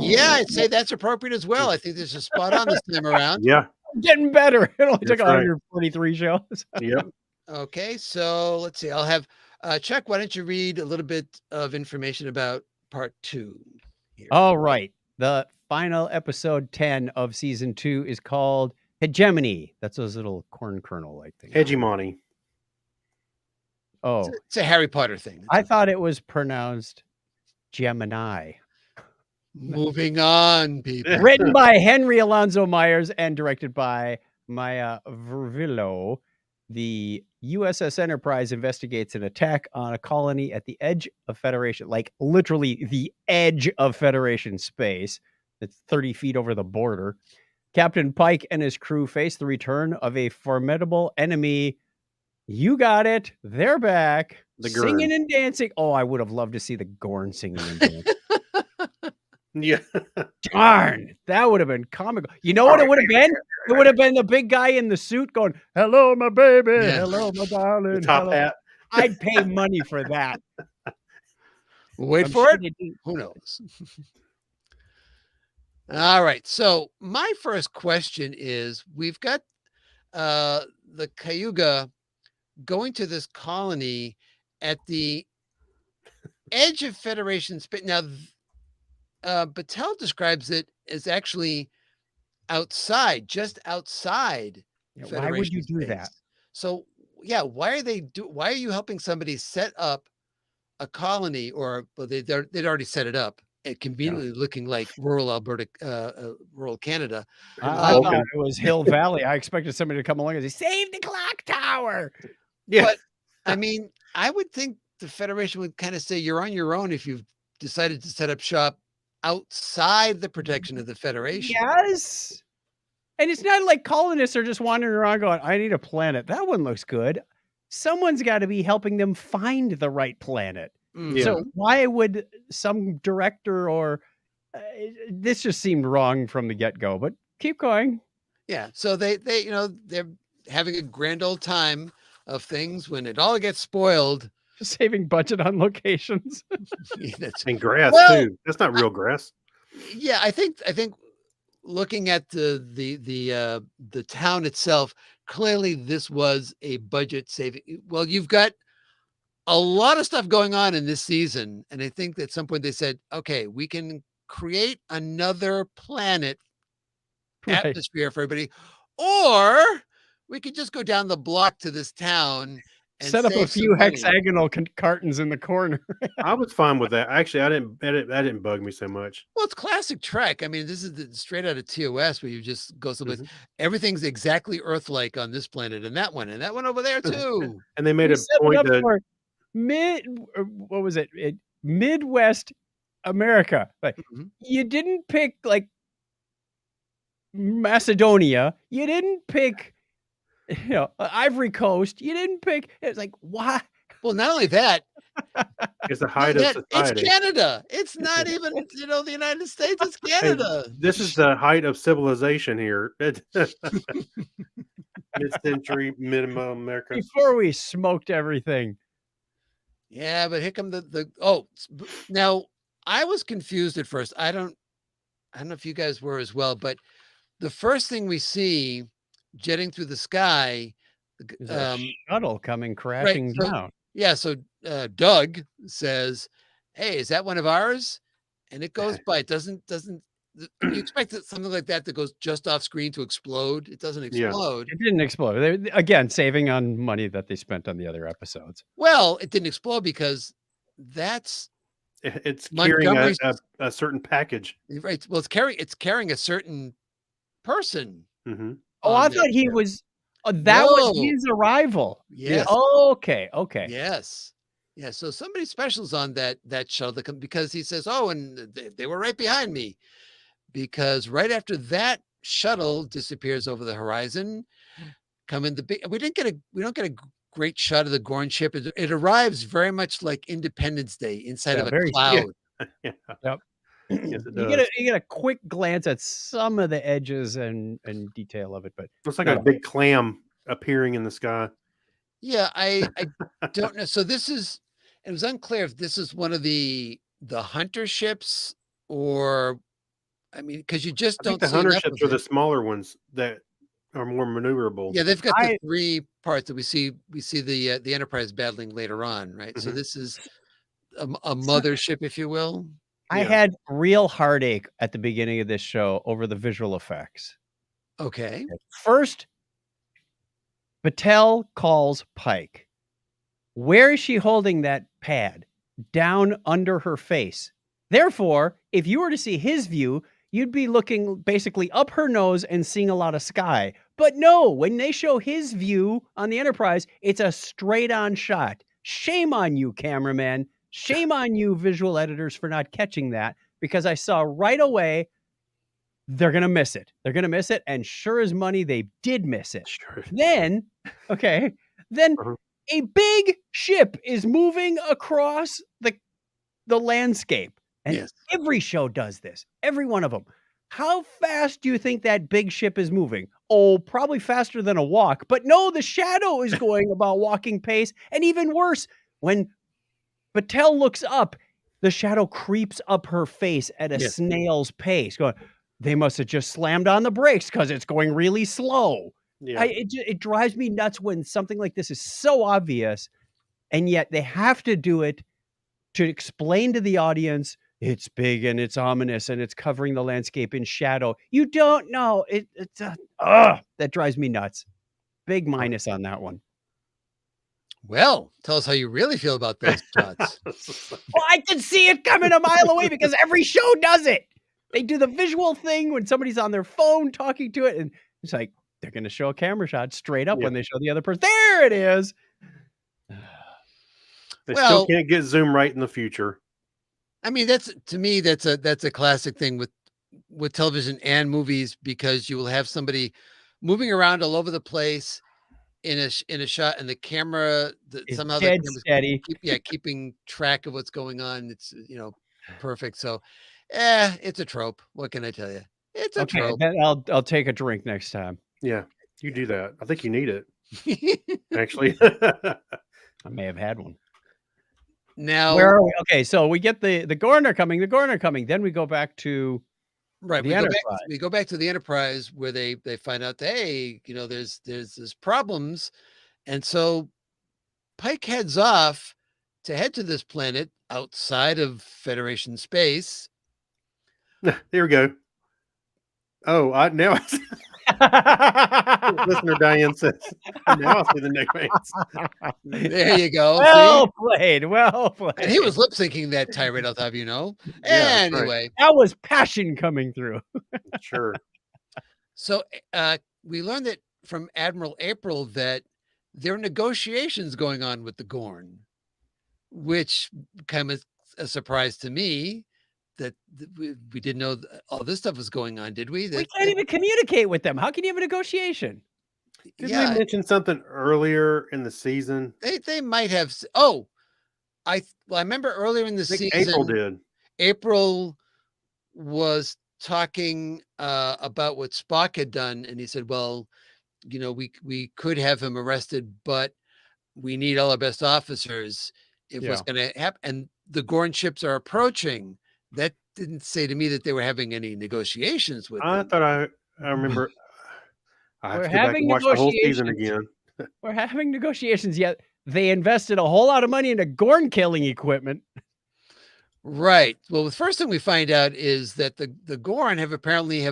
Yeah, I'd say that's appropriate as well. I think this is spot on this time around. Yeah. Getting better. It only took 143 shows. Yep. Okay, so let's see. I'll have Chuck, why don't you read a little bit of information about part 2 here? All right. The final episode 10 of season 2 is called Hegemony. That's those little corn kernel-like things. Hegemony. Oh. It's a Harry Potter thing. I thought it was pronounced Gemini. Moving on, people. Written by Henry Alonzo Myers and directed by Maya Vervillo. the USS Enterprise investigates an attack on a colony at the edge of Federation, like literally the edge of Federation space. It's 30 feet over the border. Captain Pike and his crew face the return of a formidable enemy. You got it. They're back. The Singing Gurn. and dancing. Oh, I would have loved to see the Gorn singing and dancing. Yeah. Darn, that would have been comical. You know what it would have been? It would have been the big guy in the suit going, "Hello, my baby. Yeah. Hello, my darling." The top hello." hat. I'd pay money for that. Wait I'm for sure it. they do. Who knows? All right. So my first question is: we've got the Cayuga going to this colony at the edge of Federation space. Now, Battelle describes it as actually outside, just outside. Yeah, why would you Federation do that? space. So, yeah, why are you helping somebody set up a colony, or well, they'd already set it up, conveniently looking like rural Alberta, rural Canada. I Um, thought it was Hill Valley. I expected somebody to come along and say, "Save the clock tower." Yeah. But I mean, I would think the Federation would kind of say you're on your own if you've decided to set up shop outside the protection of the Federation. Yes. And it's not like colonists are just wandering around going, "I need a planet. That one looks good." Someone's got to be helping them find the right planet. Mhm. So why would some director or this just seemed wrong from the get-go, but keep going. Yeah. So they're having a grand old time of things when it all gets spoiled. Saving budget on locations. That's, And grass Well, too. That's not real grass. yeah, I think looking at the town itself, clearly this was a budget saving. Well, you've got a lot of stuff going on in this season, and I think at some point they said, okay, we can create another planet Right. atmosphere for everybody, or we could just go down the block to this town and Set up a save few some money. hexagonal cartons in the corner. I was fine with that. Actually, that didn't bug me so much. Well, it's classic Trek. I mean, this is straight out of TOS, where you just go someplace. Mhm. Everything's exactly Earth-like on this planet, and that one over there too. And they made We a set it point up that for what was it? Midwest America. Like, Mhm. you didn't pick like Macedonia. You didn't pick, Ivory Coast. You didn't pick. It's like, why? Well, not only that, is the height of it's society. Canada. It's not even the United States. It's Canada. This is the height of civilization here. Mid-century, minimum America. Before we smoked everything. Yeah, but here come now I was confused at first. I don't know if you guys were as well, but the first thing we see jetting through the sky, There's a shuttle coming crashing so- down. yeah. So Doug says, "Hey, is that one of ours?" And it goes by. It doesn't. You expect something like that goes just off screen to explode. It doesn't Yeah. explode. It didn't explode. Again, saving on money that they spent on the other episodes. Well, it didn't explode because that's It's carrying Montgomery's- a certain package. right. Well, it's carrying a certain person. Hmm. Oh, on I that thought he ship. was. That was No. his arrival. Yes. Okay. Yes. Yeah. So somebody special's on that shuttle because he says, "Oh, and they were right behind me," because right after that shuttle disappears over the horizon, come in the big. We don't get a great shot of the Gorn ship. It arrives very much like Independence Day inside Yeah, of a very- cloud. Yeah. Yep. Yes, it You does. get a quick glance at some of the edges and detail of it, but Looks like No. a big clam appearing in the sky. Yeah, I don't know. So it was unclear if this is one of the hunter ships, or I mean, because you just I don't think the see hunter enough ships of are the it. smaller ones that are more maneuverable. Yeah, they've got the I- 3 parts that we see the Enterprise battling later on, right? So Mhm. this is a mothership, if you will. I Yeah. had real heartache at the beginning of this show over the visual effects. Okay. First, Battelle calls Pike. Where is she holding that pad? Down under her face. Therefore, if you were to see his view, you'd be looking basically up her nose and seeing a lot of sky. But no, when they show his view on the Enterprise, it's a straight on shot. Shame on you, cameraman. Shame on you, visual editors, for not catching that, because I saw right away they're going to miss it. They're going to miss it. And sure as money, they did miss it. Sure. Then, okay, then Uh-huh. a big ship is moving across the landscape. And Yes. every show does this. Every one of them. How fast do you think that big ship is moving? Oh, probably faster than a walk. But no, the shadow is going about walking pace. And even worse, when Battelle looks up, the shadow creeps up her face at a Yes. snail's pace. Going, they must have just slammed on the brakes because it's going really slow. Yeah. It drives me nuts when something like this is so obvious, and yet they have to do it to explain to the audience it's big and it's ominous and it's covering the landscape in shadow. You don't know. That drives me nuts. Big minus on that one. Well, tell us how you really feel about those shots. Well, I can see it coming a mile away because every show does it. They do the visual thing when somebody's on their phone talking to it, and it's like they're going to show a camera shot straight up Yeah. when they show the other person. There it is. They Well- still can't get zoom right in the future. I mean, that's a classic thing with television and movies, because you will have somebody moving around all over the place in a shot, and the camera It's somehow dead the camera's steady. keeping track of what's going on. It's perfect. So, it's a trope. What can I tell you? It's a Okay, trope. then I'll take a drink next time. Yeah, you do that. I think you need it, actually. I may have had one. Now, Where are we? Okay, so we get the Gorner coming. Then we go back to right, the we Enterprise. go back to the Enterprise, where they find out that, hey, there's this problems, and so Pike heads off to head to this planet outside of Federation space. There we go. Oh, now listener Diane says, now I see the neckbands. There you go. Well See? played. Well played. And he was lip syncing that tirade, I'll have you know. Yeah, that's right. Anyway, That was passion coming through. Sure. so we learned that from Admiral April that there are negotiations going on with the Gorn, which kind of a surprise to me, that we didn't know all this stuff was going on, did we? We can't even communicate with them. How can you have a negotiation? Didn't Yeah, they mention something earlier in the season? they might have. Oh, I remember earlier in the I think season, April did. April was talking about what Spock had done, and he said, well, we could have him arrested, but we need all our best officers if what's Yeah. going to happen. And the Gorn ships are approaching. That didn't say to me that they were having any negotiations with I them. thought I remember. I have We're to go back having and watch the whole season negotiations. again. We're having negotiations, yet they invested a whole lot of money into Gorn killing equipment. Right. Well, the first thing we find out is that the Gorn have apparently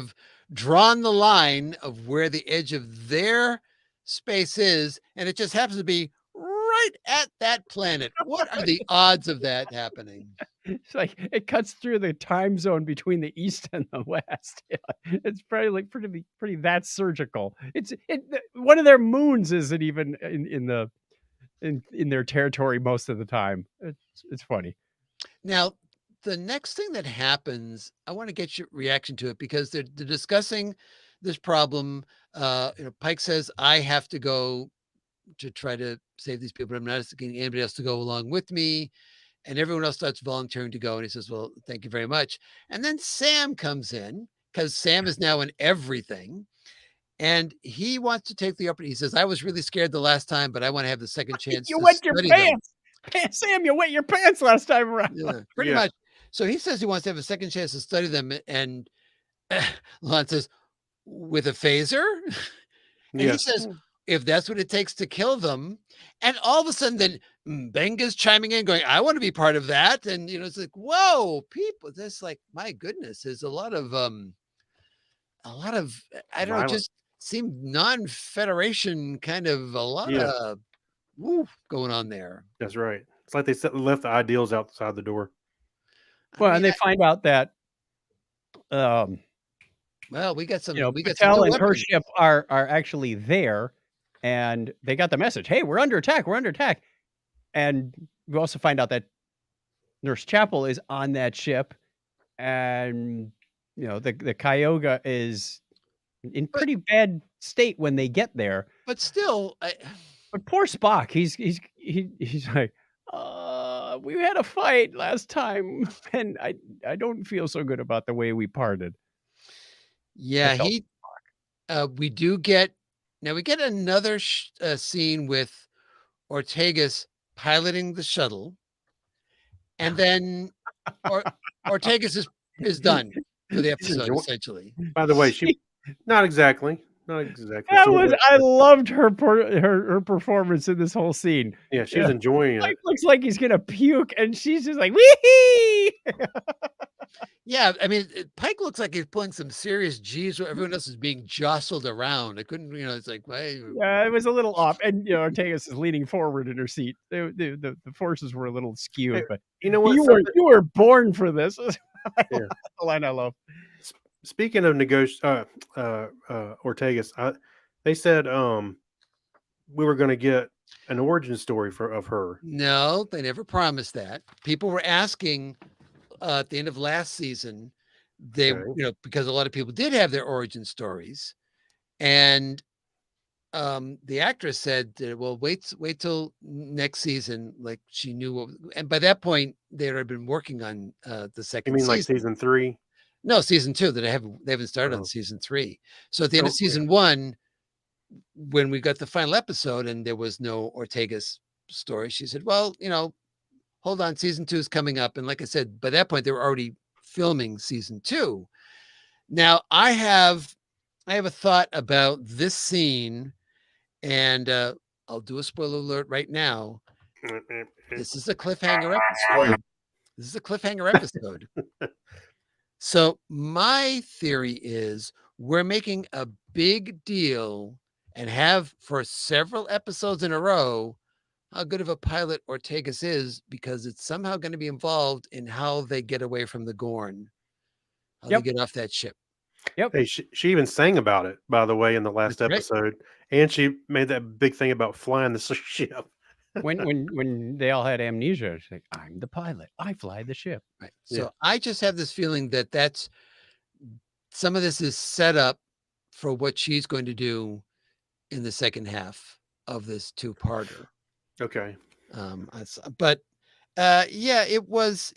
drawn the line of where the edge of their space is, and it just happens to be right at that planet. What are the odds of that happening? It's like it cuts through the time zone between the east and the west. Yeah, it's probably like pretty that surgical. One of their moons isn't even in their territory most of the time. It's funny. Now, the next thing that happens, I want to get your reaction to it, because they're discussing this problem. Pike says, I have to go to try to save these people. I'm not asking anybody else to go along with me. And everyone else starts volunteering to go. And he says, well, thank you very much. And then Sam comes in, because Sam is now in everything. And he wants to take the opportunity. He says, I was really scared the last time, but I want to have the second chance. You to wet your study them." pants. Sam, you wet your pants last time around. Yeah, pretty Yeah. much. So he says he wants to have a second chance to study them. And Lon says, with a phaser? And Yes. he says, if that's what it takes to kill them. And all of a sudden, then Benga's chiming in, going, I want to be part of that. And, it's like, whoa, people, that's like, my goodness, there's a lot of, I don't know, Violence. just seemed non-Federation kind of a lot Yeah. of going on there. That's right. It's like they left the ideals outside the door. I Well, mean, and they find out that Well, we got some. You know, We got some Patel new and her weapons. ship are actually there, and they got the message. Hey, we're under attack. We're under attack. And we also find out that Nurse Chapel is on that ship, and you know the Kyoga is in But pretty bad state when they get there. but still, But poor Spock, he's like, we had a fight last time, and I don't feel so good about the way we parted. I yeah, felt we do get now. We get another scene with Ortegas piloting the shuttle, and then or Ortegas is done for the She's episode enjoy- essentially. By the way, she not exactly. that Sort was of. I loved her performance in this whole scene. Yeah, she was enjoying Mike it. looks like he's gonna puke, and she's just like, wee. Yeah, I mean, Pike looks like he's pulling some serious G's where everyone else is being jostled around. I couldn't, it's like, why? Yeah, it was a little off, and you know, Ortegas is leaning forward in her seat. The forces were a little skewed, Hey, but you know what? you were born for this. Yeah. The line I love. Speaking of Ortegas, they said we were going to get an origin story of her. No, they never promised that. People were asking at the end of last season, Okay. because a lot of people did have their origin stories, and the actress said, "Well, wait till next season." Like she knew, and by that point, they had been working on the You second mean like season. season 3? No, season 2 that they haven't started on Oh. season 3. So at the end of Oh, season 1, when we got the final episode and there was no Ortega's story, she said, "Well, hold on, season 2 is coming up." And like I said, by that point they were already filming season 2. Now I have a thought about this scene, and I'll do a spoiler alert right now. This is a cliffhanger episode. Spoiler. This is a cliffhanger episode. So my theory is we're making a big deal and have for several episodes in a row how good of a pilot Ortegas is, because it's somehow going to be involved in how they get away from the Gorn, how Yep. they get off that ship. Yep. Hey, she even sang about it, by the way, in the last That's right. episode, and she made that big thing about flying the ship. When they all had amnesia, it's like, I'm the pilot. I fly the ship. Right. Yeah. So I just have this feeling that that's some of this is set up for what she's going to do in the second half of this two-parter. Okay. But yeah, it was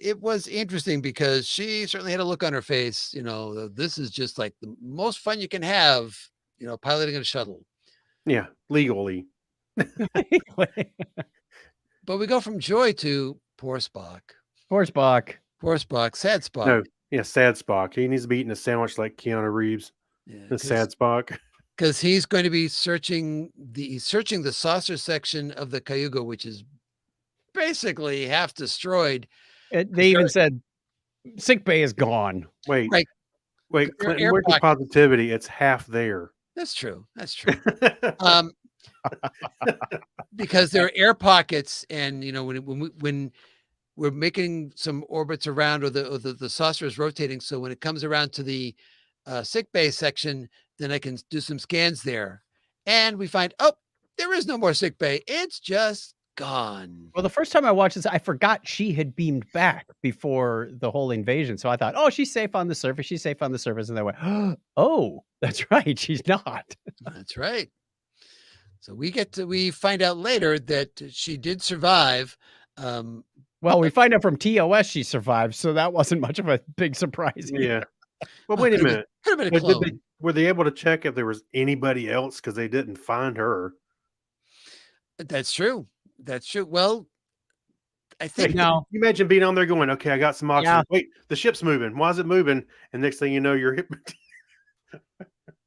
interesting because she certainly had a look on her face. This is just like the most fun you can have. Piloting a shuttle. Yeah, legally. But we go from joy to poor Spock. Poor Spock. Poor Spock. Sad Spock. No, yeah, sad Spock. He needs to be eating a sandwich like Keanu Reeves. Yeah, The sad Spock. because he's going to be searching the saucer section of the Cayuga, which is basically half destroyed. They even said sick bay is gone. Wait, Right. wait, There are Clinton, air where's the pockets. positivity? It's half there. That's true. Because there are air pockets, and when we're making some orbits around, or the saucer is rotating, so when it comes around to the sick bay section, then I can do some scans there, and we find, oh, there is no more sick bay. It's just gone. Well, the first time I watched this, I forgot she had beamed back before the whole invasion. So I thought, oh, she's safe on the surface. She's safe on the surface. And then I went, oh, that's right. She's not. That's right. So we find out later that she did survive. Well, we find out from TOS she survived. So that wasn't much of a big surprise. Yeah. Well, wait a minute. Could have been a But clone. were they able to check if there was anybody else? Because they didn't find her. That's true. That's true. Well, I think No. You imagine being on there going, okay, I got some oxygen. Yeah. Wait, the ship's moving. Why is it moving? And next thing you know, you're hit.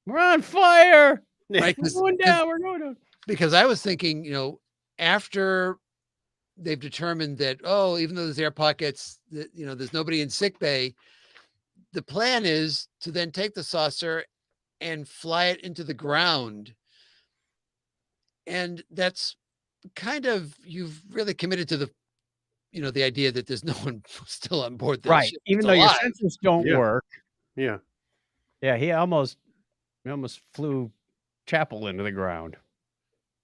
We're on fire. right, We're going down. We're going down. because I was thinking, after they've determined that, oh, even though there's air pockets, that there's nobody in sick bay, the plan is to then take the saucer and fly it into the ground. And that's kind of, you've really committed to the idea that there's no one still on board that Right. ship Even that's though your alive. sensors don't Yeah. work. Yeah. Yeah, he almost flew Chapel into the ground.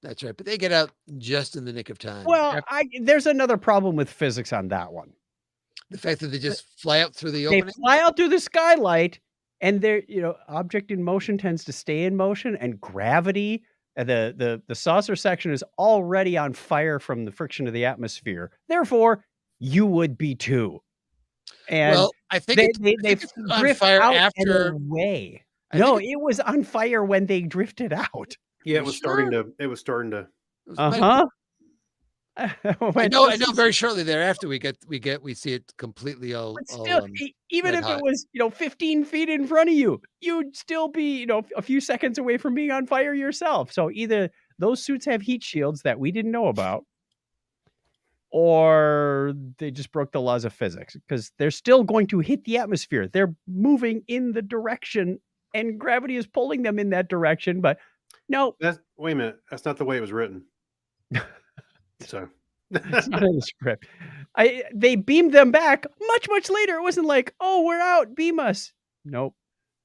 That's right. But they get out just in the nick of time. Well, there's another problem with physics on that one. The fact that they just fly out through the They opening. fly out through the skylight, and they're object in motion tends to stay in motion, and gravity. The saucer section is already on fire from the friction of the atmosphere. Therefore, you would be too. And Well, I think they it's on drift fire out after. and away. I No, think it was on fire when they drifted out. Yeah, You it was sure? starting to. It was starting to. It was Uh-huh. I know very shortly thereafter we see it completely all. But still, even red if hot. it was 15 feet in front of you, you'd still be a few seconds away from being on fire yourself. So either those suits have heat shields that we didn't know about, or they just broke the laws of physics, because they're still going to hit the atmosphere. They're moving in the direction, and gravity is pulling them in that direction. But no, Wait a minute. That's not the way it was written. So it's not in the script. They beamed them back much later. It wasn't like, oh, we're out, beam us. Nope.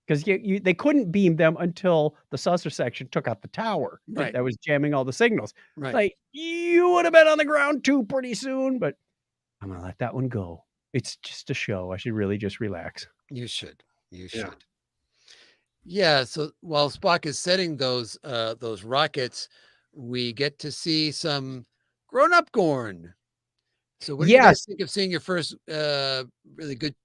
Because they couldn't beam them until the saucer section took out the tower. Right. That was jamming all the signals. Right. Like, you would have been on the ground too pretty soon, but I'm going to let that one go. It's just a show. I should really just relax. You should. You Yeah. should. Yeah. So while Spock is setting those rockets, we get to see some grown-up Gorn. So what do you guys Yes. think of seeing your first really good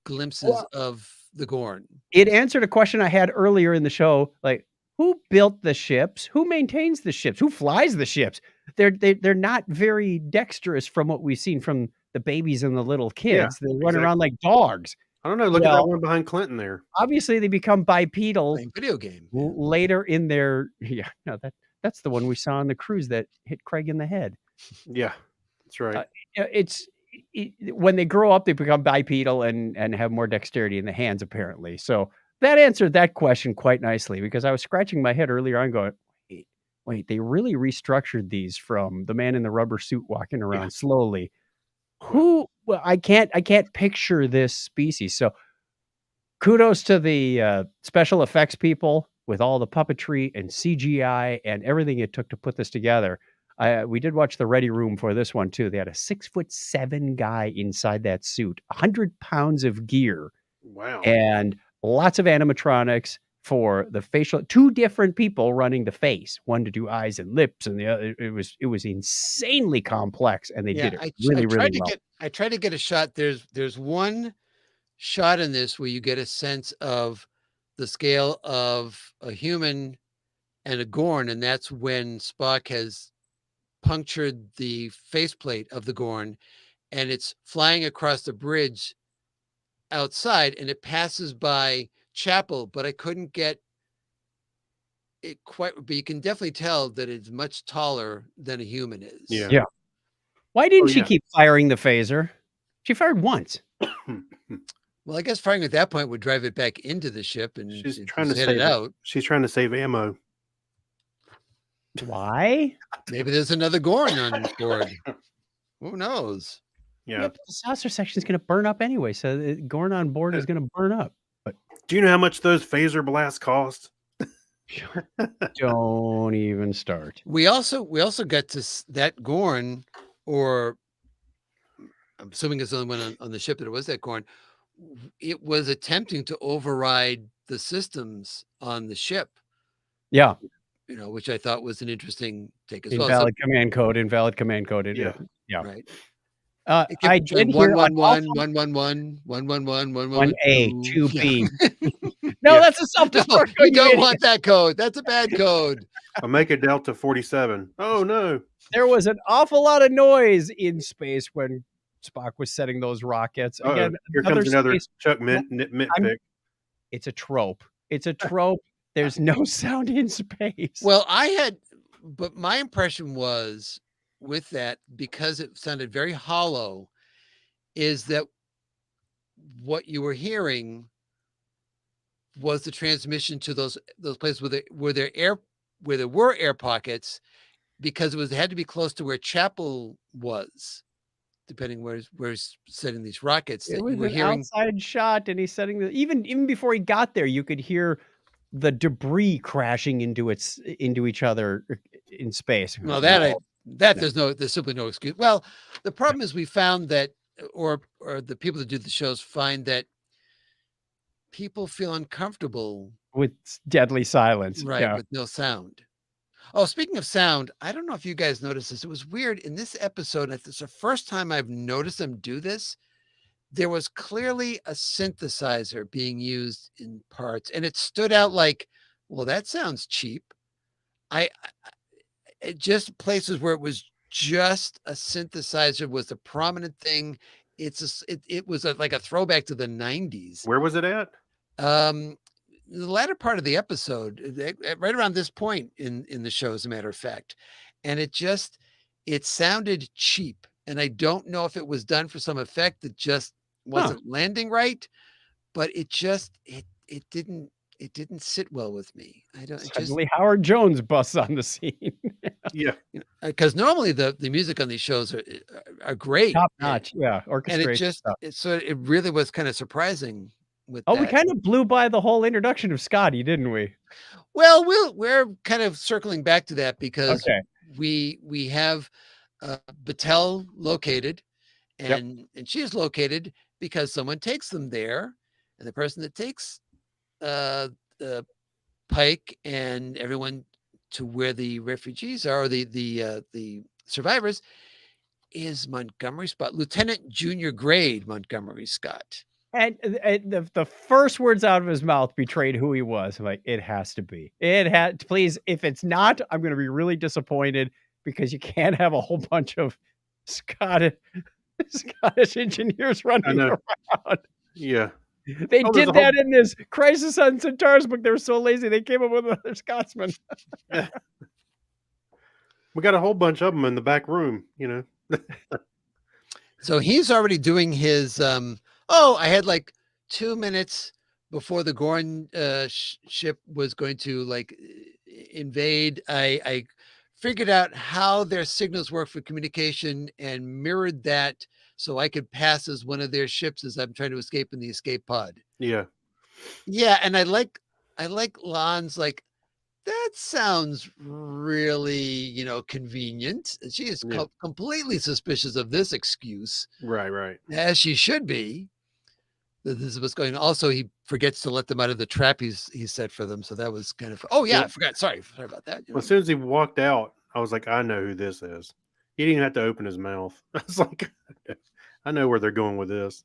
glimpses of the Gorn? It answered a question I had earlier in the show. Like, who built the ships? Who maintains the ships? Who flies the ships? They're not very dexterous from what we've seen from the babies and the little kids. They run around like dogs. I don't know. Look at that one behind Clinton there. Obviously, they become bipedal Playing video game. later in their. Yeah, no, that's the one we saw on the cruise that hit Craig in the head. Yeah, that's right. When they grow up, they become bipedal and have more dexterity in the hands, apparently. So that answered that question quite nicely, because I was scratching my head earlier on going, wait, they really restructured these from the man in the rubber suit walking around slowly. I can't picture this species. So kudos to the special effects people with all the puppetry and CGI and everything it took to put this together. We did watch the Ready Room for this one too. They had a 6'7" guy inside that suit, 100 pounds of gear. Wow. And lots of animatronics for the facial. 2 different people running the face, one to do eyes and lips, and the other. It was insanely complex, and they did it really well. I tried to get a shot. There's one shot in this where you get a sense of the scale of a human and a Gorn, and that's when Spock has punctured the faceplate of the Gorn, and it's flying across the bridge outside, and it passes by Chapel, but I couldn't get it quite. But you can definitely tell that it's much taller than a human is. Yeah. Why didn't she keep firing the phaser? She fired once. Well, I guess firing at that point would drive it back into the ship, and she's trying to hit save it out. She's trying to save ammo. Why? Maybe there's another Gorn on board. Who knows? Yeah. But the saucer section is going to burn up anyway, so the Gorn on board is going to burn up. But do you know how much those phaser blasts cost? Don't even start. We also got to that Gorn, or I'm assuming it's the only one on the ship that it was that Gorn. It was attempting to override the systems on the ship. Yeah. Which I thought was an interesting take as well. Invalid command code. Yeah. Right. I did hear 111, 1A, 2B. No, that's a self-destruct code. We don't want that code. That's a bad code. Omega Delta 47. Oh no. There was an awful lot of noise in space when Spock was setting those rockets. Again, here comes another Chuck nitpick. It's a trope. There's no sound in space. Well, but my impression was with that, because it sounded very hollow, is that what you were hearing was the transmission to those places where there were air pockets, because it had to be close to where Chapel was. depending where he's setting these rockets. It That was you were an hearing. outside shot, and he's setting the even before he got there, you could hear the debris crashing into each other in space. Well, No. there's simply no excuse. Well, the problem is we found that, or the people that do the shows find that people feel uncomfortable, With deadly silence. right, Yeah. with no sound. Oh, speaking of sound, I don't know if you guys noticed this. It was weird in this episode. It's the first time I've noticed them do this. There was clearly a synthesizer being used in parts, and it stood out like, well, that sounds cheap. It just places where it was just a synthesizer was the prominent thing. It was like a throwback to the 90s. Where was it at? The latter part of the episode, right around this point in the show, as a matter of fact, and it sounded cheap, and I don't know if it was done for some effect that just wasn't landing right, but it didn't sit well with me. I don't it just Suddenly Howard Jones busts on the scene. Yeah. because normally the music on these shows are great, Top notch. Yeah. and Orchestration stuff. it really was kind of surprising with Oh, that. we kind of blew by the whole introduction of Scotty, didn't we? Well, we're kind of circling back to that because Okay. we have Battelle located, and she is located because someone takes them there, and the person that takes the Pike and everyone to where the refugees are, or the survivors, is Montgomery Scott, Lieutenant Junior Grade Montgomery Scott. And the first words out of his mouth betrayed who he was. I'm like, it has to be. It had. Please, if it's not, I'm going to be really disappointed because you can't have a whole bunch of Scottish engineers running around. Yeah. They did that in this Crisis on Centaurus book. They were so lazy they came up with another Scotsman. We got a whole bunch of them in the back room, So he's already doing his. I had like 2 minutes before the Gorn ship was going to invade. I figured out how their signals work for communication and mirrored that so I could pass as one of their ships as I'm trying to escape in the escape pod. Yeah. Yeah, and I like Lon's like, that sounds really, convenient. She is completely suspicious of this excuse. Right. As she should be. This is what's going on. Also, he forgets to let them out of the trap he's set for them. So that was kind of, I forgot. Sorry about that. Well, as soon as he walked out, I was like, I know who this is. He didn't even have to open his mouth. I was like, I know where they're going with this.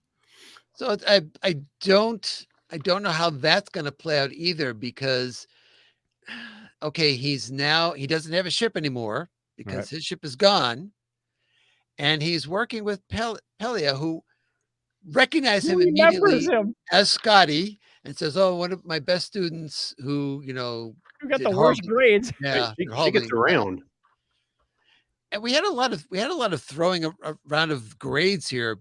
So I don't know how that's going to play out either, because he doesn't have a ship anymore because his ship is gone, and he's working with Pelia, who recognized him immediately as Scotty, and says, "Oh, one of my best students who got the worst grades." Yeah, she gets around. And we had a lot of throwing around of grades here,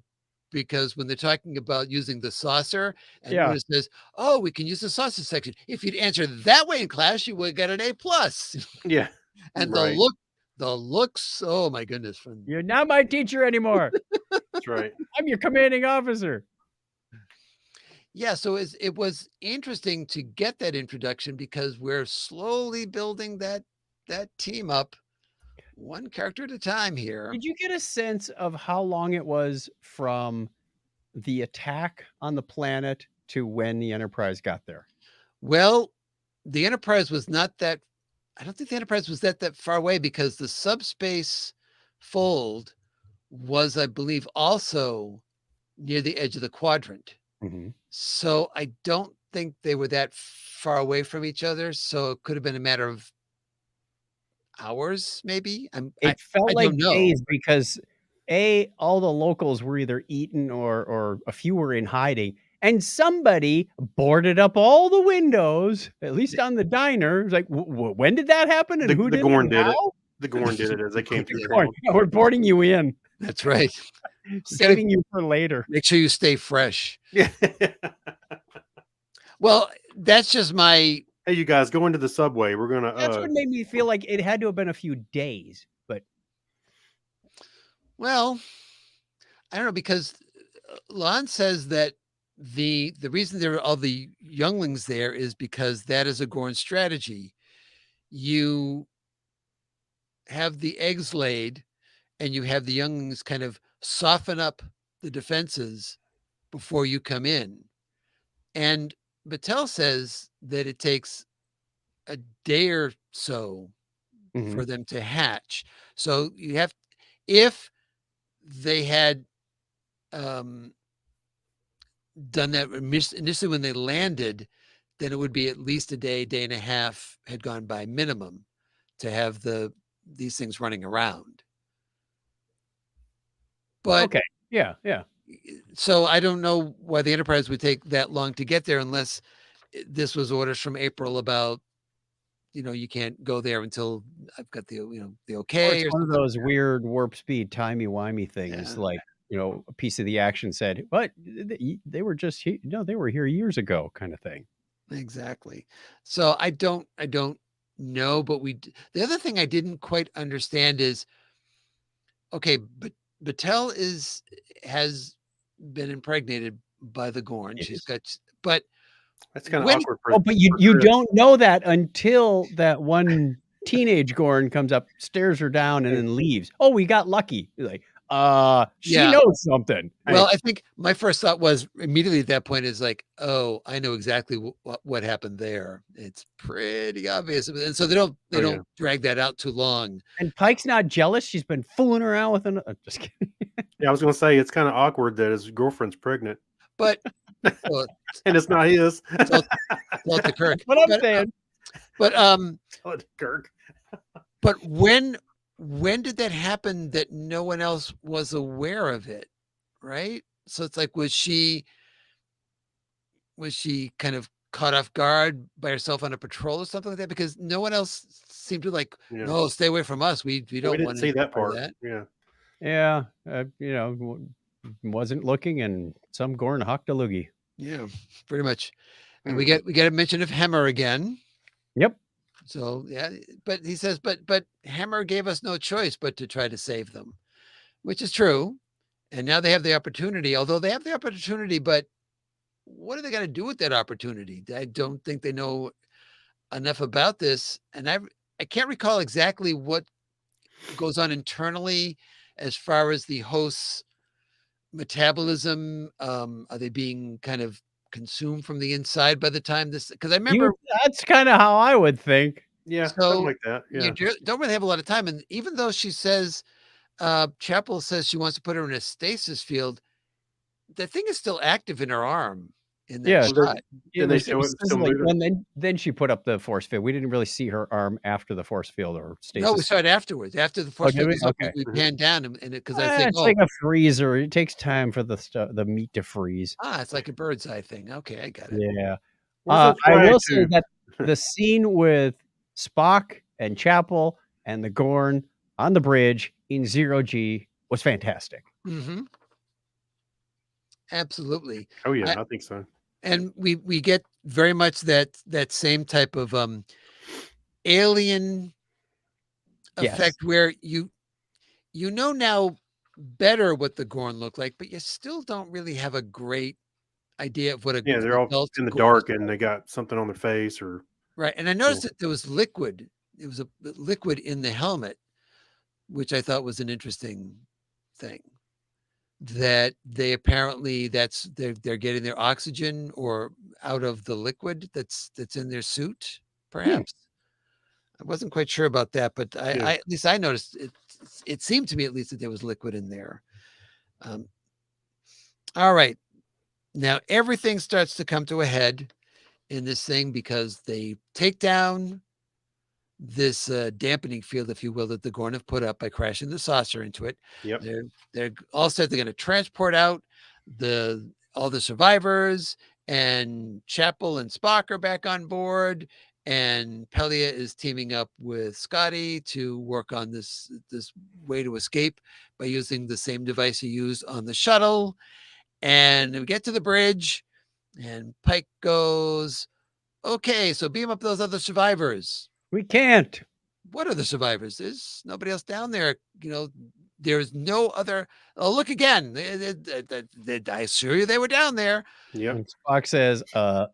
because when they're talking about using the saucer, and when it says, "Oh, we can use the saucer section," if you'd answered that way in class, you would get an A+. Yeah, and the looks. Oh my goodness! You're not my teacher anymore. That's right. I'm your commanding officer. Yeah, so it was interesting to get that introduction, because we're slowly building that team up, one character at a time here. Did you get a sense of how long it was from the attack on the planet to when the Enterprise got there? Well, the Enterprise was not that. I don't think the Enterprise was that far away, because the subspace fold was, I believe, also near the edge of the quadrant. Mm-hmm. So I don't think they were that far away from each other. So it could have been a matter of hours, maybe. It felt like days, because all the locals were either eaten or a few were in hiding, and somebody boarded up all the windows, at least on the diner. It was like, when did that happen? And who did it? Gorn did it. The Gorn did it as they came through. We're boarding you in. That's right. Saving you for later. Make sure you stay fresh. Yeah. Well, that's just my. Hey, you guys, go into the subway. We're gonna. That's what made me feel like it had to have been a few days, but. Well, I don't know, because Lon says that the reason there are all the younglings there is because that is a Gorn strategy. You have the eggs laid, and you have the younglings kind of soften up the defenses before you come in. And Battelle says that it takes a day or so for them to hatch. So you have, if they had done that initially when they landed, then it would be at least a day, day and a half had gone by minimum to have these things running around. But Okay. Yeah. Yeah. so I don't know why the Enterprise would take that long to get there unless this was orders from April about, you can't go there until I've got the, the Or okay. it's Or one of something. those weird warp speed timey-wimey things, Yeah. like, a piece of the action said, "What? They were just here. No, they were here years ago," kind of thing. Exactly. So I don't know, but the other thing I didn't quite understand is, okay, but Battelle has been impregnated by the Gorn. She's got, but That's kind of when awkward. Oh, but you don't know that until that one teenage Gorn comes up, stares her down, and then leaves. Oh, we got lucky. You're like, she Yeah. knows something. Well, I think my first thought was immediately at that point is like, oh, I know exactly what happened there. It's pretty obvious, and so they don't drag that out too long. And Pike's not jealous. She's been fooling around with another. Just kidding. Yeah, I was going to say it's kind of awkward that his girlfriend's pregnant, But well, and it's not his. tell it to Kirk. What I'm saying. But Tell it to Kirk. But when did that happen that no one else was aware of it? Right? So it's like, was she kind of caught off guard by herself on a patrol or something like that? Because no one else seemed to like, Yeah. no, stay away from us. We don't We didn't want see to that part. That. Yeah. Yeah, wasn't looking, and some Gorn hocked a loogie. Yeah, pretty much. And we get a mention of Hemmer again. Yep. So yeah, but he says, but Hemmer gave us no choice but to try to save them, which is true. And now they have the opportunity, although they have the opportunity, but what are they going to do with that opportunity? I don't think they know enough about this. And I can't recall exactly what goes on internally as far as the host's metabolism. Are they being kind of consumed from the inside by the time this? Because I remember that's kind of how I would think. Yeah, So something like that. Yeah. you don't really have a lot of time. And even though she says, Chapel says she wants to put her in a stasis field, the thing is still active in her arm in that Yeah. shot. Did they show it still moving? And then she put up the force field. We didn't really see her arm after the force field or stasis. No, we saw it afterwards. After the force field was up, Okay. we panned down and because I think, it's like a freezer. It takes time for the meat to freeze. it's like a bird's eye thing. Okay, I got it. Yeah. Where's the I will flag, say too? that the scene with Spock and Chapel and the Gorn on the bridge in 0G was fantastic. Mm-hmm. Absolutely. Oh yeah, I think so. And we get very much that same type of alien effect where you know now better what the Gorn look like, but you still don't really have a great idea of what a Yeah, they're all adult in the Gorn dark is. and they got something on their face or Right. And I noticed that there was liquid. It was a liquid in the helmet, which I thought was an interesting thing. That they apparently they're getting their oxygen or out of the liquid that's in their suit, perhaps. I wasn't quite sure about that, but I at least I noticed it seemed to me at least that there was liquid in there. All right. Now everything starts to come to a head in this thing because they take down this dampening field, if you will, that the Gorn have put up by crashing the saucer into it. Yep. They're all said they're going to transport out all the survivors, and Chapel and Spock are back on board, and Pelia is teaming up with Scotty to work on this way to escape by using the same device he used on the shuttle. And we get to the bridge, and Pike goes, "Okay, so beam up those other survivors." We can't. What are the survivors? There's nobody else down there, there's no other. Oh, look again! I assure you, they were down there. Yep. And Spock says,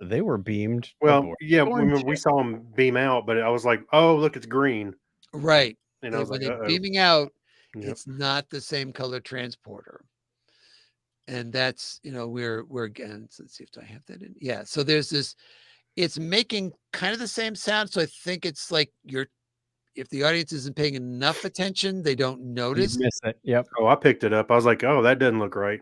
they were beamed Well, aboard. yeah, Gorn remember we ship." saw him beam out, but I was like, oh, look, it's green. Right. And I was When like, they're uh-oh. beaming out, Yep. it's not the same color transporter. And that's, we're again, let's see if I have that in. Yeah. So there's this, it's making kind of the same sound. So I think it's like if the audience isn't paying enough attention, they don't You notice. miss it. Yep. Oh, I picked it up. I was like, oh, that doesn't look right.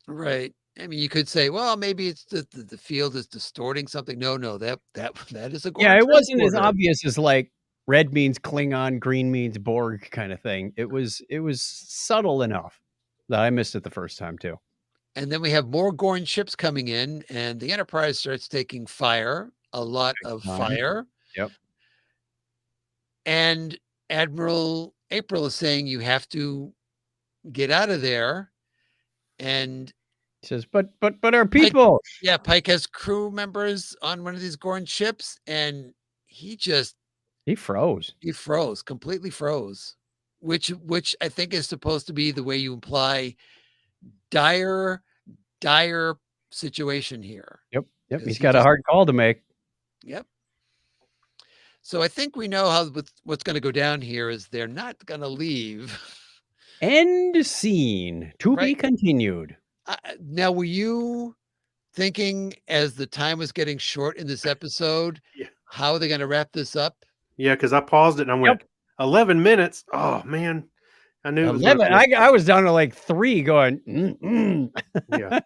Right. I mean, you could say, well, maybe it's the field is distorting something. No, that is a Yeah, Gorn it wasn't as transporter. obvious as like red means Klingon, green means Borg kind of thing. It was subtle enough that I missed it the first time too. And then we have more Gorn ships coming in, and the Enterprise starts taking fire, a lot of fire. Yep. And Admiral April is saying you have to get out of there. And he says, but our people. Pike has crew members on one of these Gorn ships, and he froze. He froze, completely froze, which I think is supposed to be the way you imply dire situation here. Yep. He's got a hard call to make. Yep. So I think we know what's going to go down here is they're not going to leave. End scene. To be continued. Now, were you thinking as the time was getting short in this episode, how are they going to wrap this up? Yeah, because I paused it and I went, 11 minutes. Oh, man. I knew 11. I was down to like 3 going, Yeah.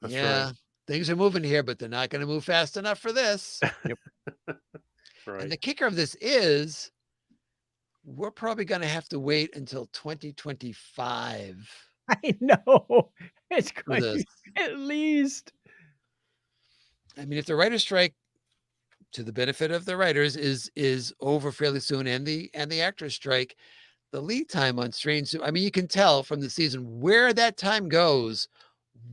That's right. Things are moving here, but they're not going to move fast enough for this. Yep. Right. And the kicker of this is we're probably going to have to wait until 2025. I know. It's going to be at least. I mean, if the writer's strike, to the benefit of the writers, is over fairly soon, and the actors' strike, the lead time on Strange, I mean, you can tell from the season where that time goes,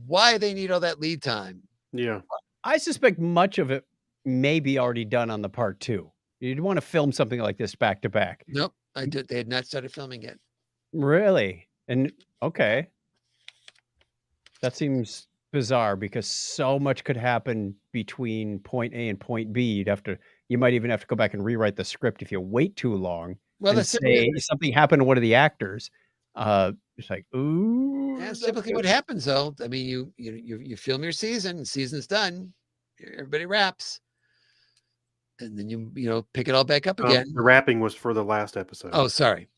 why they need all that lead time. Yeah. I suspect much of it may be already done on the part 2. You'd want to film something like this back to back. Nope. They had not started filming yet. Really? And okay. That seems bizarre because so much could happen between point A and point B. You might even have to go back and rewrite the script if you wait too long. Well, and say something happened to one of the actors. It's like, ooh. That's typically what happens, though. I mean, you film your season, the season's done, everybody wraps, and then you pick it all back up again. The wrapping was for the last episode. Oh, sorry.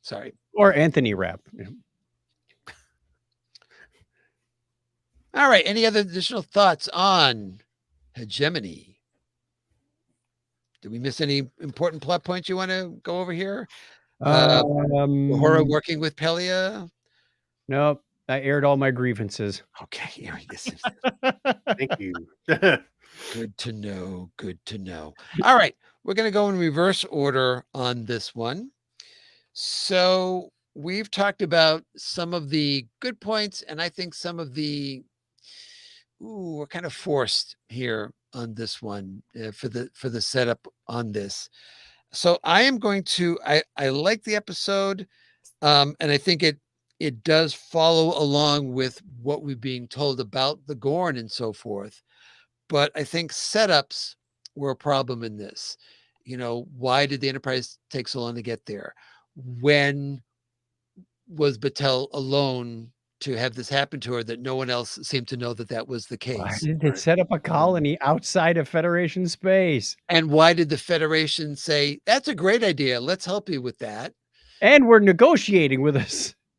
Or Anthony wrap. All right. Any other additional thoughts on hegemony? Did we miss any important plot points you want to go over here? Uhura working with Pelia? Nope. I aired all my grievances. Okay. Thank you. Good to know. All right. We're going to go in reverse order on this one. So we've talked about some of the good points, and I think some of the we're kind of forced here on this one for the setup on this. So I am going to, I like the episode, and I think it does follow along with what we're being told about the Gorn and so forth. But I think setups were a problem in this. Why did the Enterprise take so long to get there? When was Battelle alone to have this happen to her that no one else seemed to know that was the case? Why did they set up a colony outside of Federation space? And why did the Federation say, that's a great idea, let's help you with that? And we're negotiating with a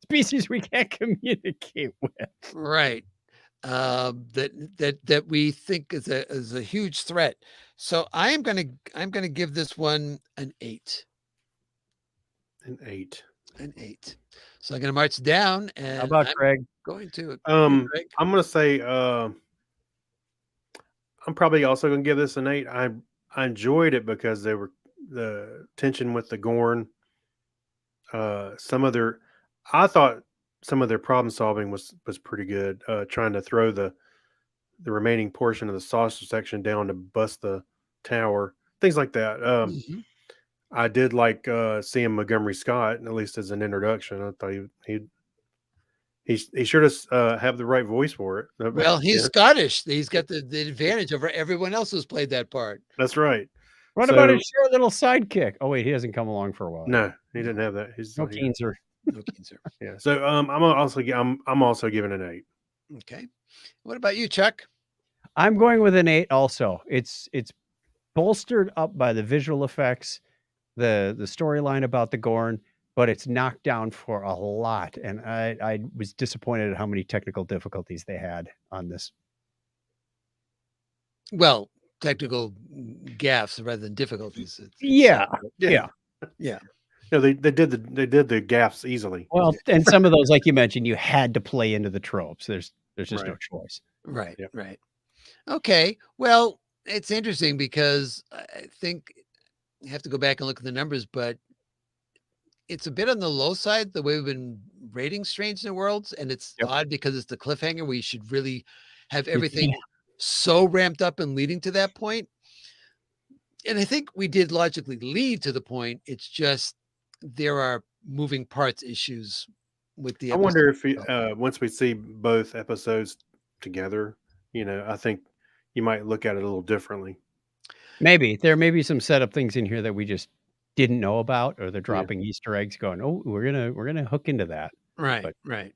species we can't communicate with. Right. That we think is a huge threat. So I'm gonna give this one an 8. An 8. So I'm gonna march down, and how about Craig? Going to I'm gonna say I'm probably also gonna give this an 8. I enjoyed it because they were the tension with the Gorn. I thought some of their problem solving was pretty good. Trying to throw the remaining portion of the saucer section down to bust the tower, things like that. I did like seeing Montgomery Scott, at least as an introduction. I thought he sure does have the right voice for it. Well, he's Yeah, Scottish. He's got the advantage over everyone else who's played that part. that's right. What about his short little sidekick? Oh wait, he hasn't come along for a while. No, he didn't have that. He's No not here. Keenser. No Keenser. Yeah. So I'm also giving an 8. Okay. What about you, Chuck? I'm going with an 8 also. It's bolstered up by the visual effects, the storyline about the Gorn, but it's knocked down for a lot. And I was disappointed at how many technical difficulties they had on this. Well, technical gaffes rather than difficulties. Yeah. No, they did the gaffes easily. Well, and some of those, like you mentioned, you had to play into the tropes. There's just no Right. choice. Right. Yep. Right. Okay. Well, it's interesting because I think you have to go back and look at the numbers, but it's a bit on the low side the way we've been rating Strange New Worlds, and it's Yep. odd because it's the cliffhanger where you should really have everything so ramped up and leading to that point. And I think we did logically lead to the point. It's just there are moving parts issues with the I episode. wonder if once we see both episodes together, I think you might look at it a little differently. Maybe there may be some setup things in here that we just didn't know about, or they're dropping Easter eggs going, oh, we're gonna hook into that. Right. But- Right.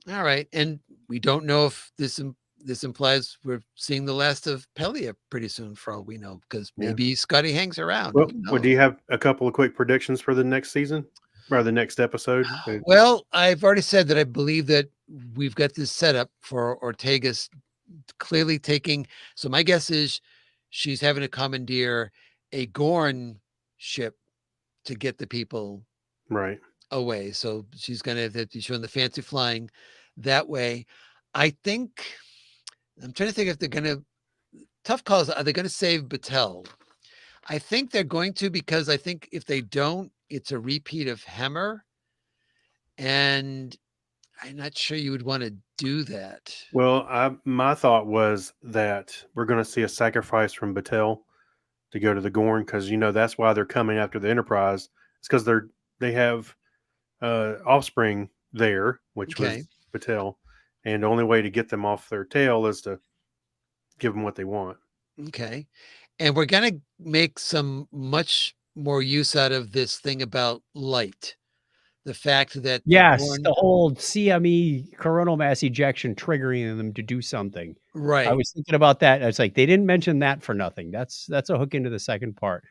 All right. And we don't know if this implies we're seeing the last of Pelia pretty soon, for all we know, because Yeah. maybe Scotty hangs around. Well, Who knows? do you have a couple of quick predictions for the next season or the next episode? Well, I've already said that I believe that we've got this set up for Ortega's clearly taking. So my guess is she's having to commandeer a Gorn ship to get the people Right. away. So she's going to be showing the fancy flying that way. I think I'm trying to think if they're going to tough calls. Are they going to save Battelle? I think they're going to, because I think if they don't, it's a repeat of Hemmer. And I'm not sure you would want to do that. Well, my thought was that we're going to see a sacrifice from Battelle to go to the Gorn, because that's why they're coming after the Enterprise. It's because they have offspring there, which Okay. was Battelle, and the only way to get them off their tail is to give them what they want. Okay. And we're going to make some much more use out of this thing about light. The fact that the Yes, Gorn- the whole CME coronal mass ejection triggering them to do something. right. I was thinking about that. It's like they didn't mention that for nothing. That's a hook into the second part.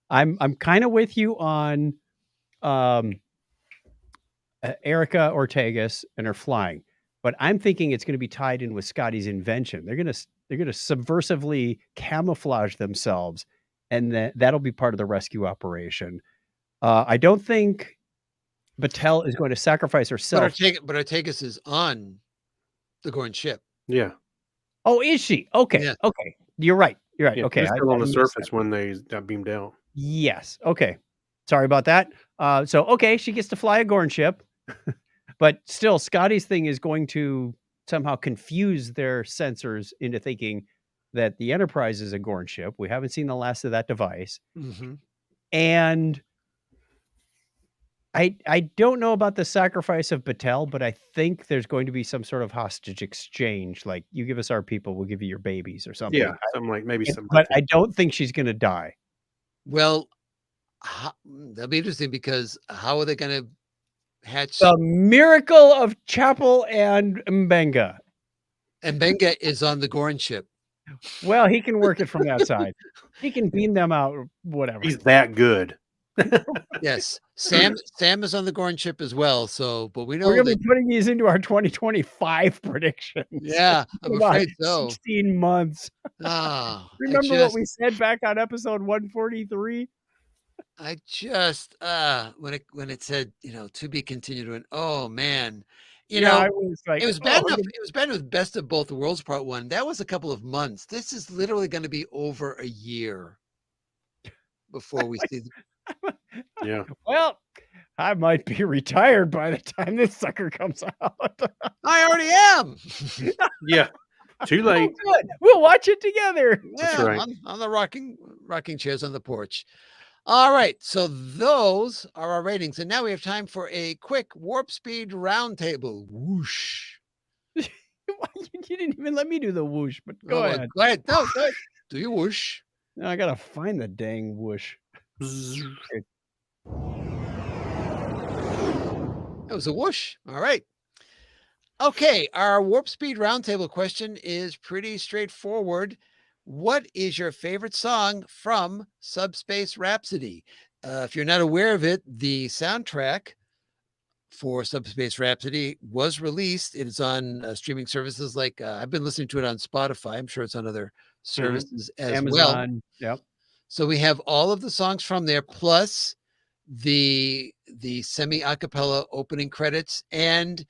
I'm kind of with you on Erica Ortegas and her flying, but I'm thinking it's going to be tied in with Scotty's invention. They're going to subversively camouflage themselves, and that'll be part of the rescue operation. I don't think Battelle is going to sacrifice herself. But Ortegas is on the Gorn ship. Yeah. Oh, is she? Okay. Yeah. Okay. You're right. Yeah, Okay. they're still on the missed surface that. when they got beamed out. Yes. Okay. Sorry about that. So, okay, she gets to fly a Gorn ship, but still, Scotty's thing is going to somehow confuse their sensors into thinking that the Enterprise is a Gorn ship. We haven't seen the last of that device. Mm-hmm. And I don't know about the sacrifice of Battelle, but I think there's going to be some sort of hostage exchange. Like, you give us our people, we'll give you your babies or something. Yeah, something like maybe something. But I don't think she's going to die. Well, that'll be interesting, because how are they going to hatch? The miracle of Chapel and Mbenga. And Benga is on the Gorn ship. Well, he can work it from that side. He can beam them out, whatever. He's that good. Yes, Sam is on the Gorn ship as well. So, but we know We're going to that. be putting these into our 2025 predictions. Yeah, I'm About afraid so. 16 months. Ah, Remember what we said back on episode 143? I just when it said, to be continued, and oh man, I was like, it was bad enough. It was bad with Best of Both Worlds Part 1. That was a couple of months. This is literally going to be over a year before we see. Yeah. Well, I might be retired by the time this sucker comes out. I already am. Yeah. Too late. Oh, good. We'll watch it together. Yeah, right. on the rocking chairs on the porch. All right, so those are our ratings, and now we have time for a quick warp speed roundtable. Whoosh! You didn't even let me do the whoosh, but Oh, go well, ahead. go ahead. No, go ahead. Do your whoosh. Now I gotta find the dang whoosh. Bzzz. That was a whoosh. All right. Okay, our warp speed roundtable question is pretty straightforward. What is your favorite song from Subspace Rhapsody? If you're not aware of it, the soundtrack for Subspace Rhapsody was released. It is on streaming services like I've been listening to it on Spotify. I'm sure it's on other services as well. Amazon. Yep. So we have all of the songs from there, plus the semi a cappella opening credits and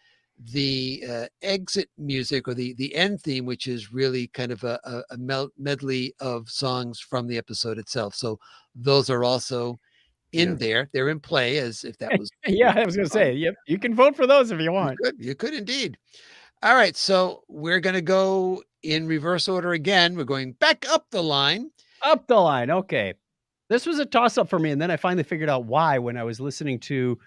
the exit music or the end theme, which is really kind of a medley of songs from the episode itself. So those are also in Yeah. there. They're in play as if that was Yeah, I was gonna say, yep, you can vote for those if you want. you could indeed. All right, so we're going to go in reverse order again. We're going back up the line. Up the line. Okay. This was a toss up for me. And then I finally figured out why when I was listening to,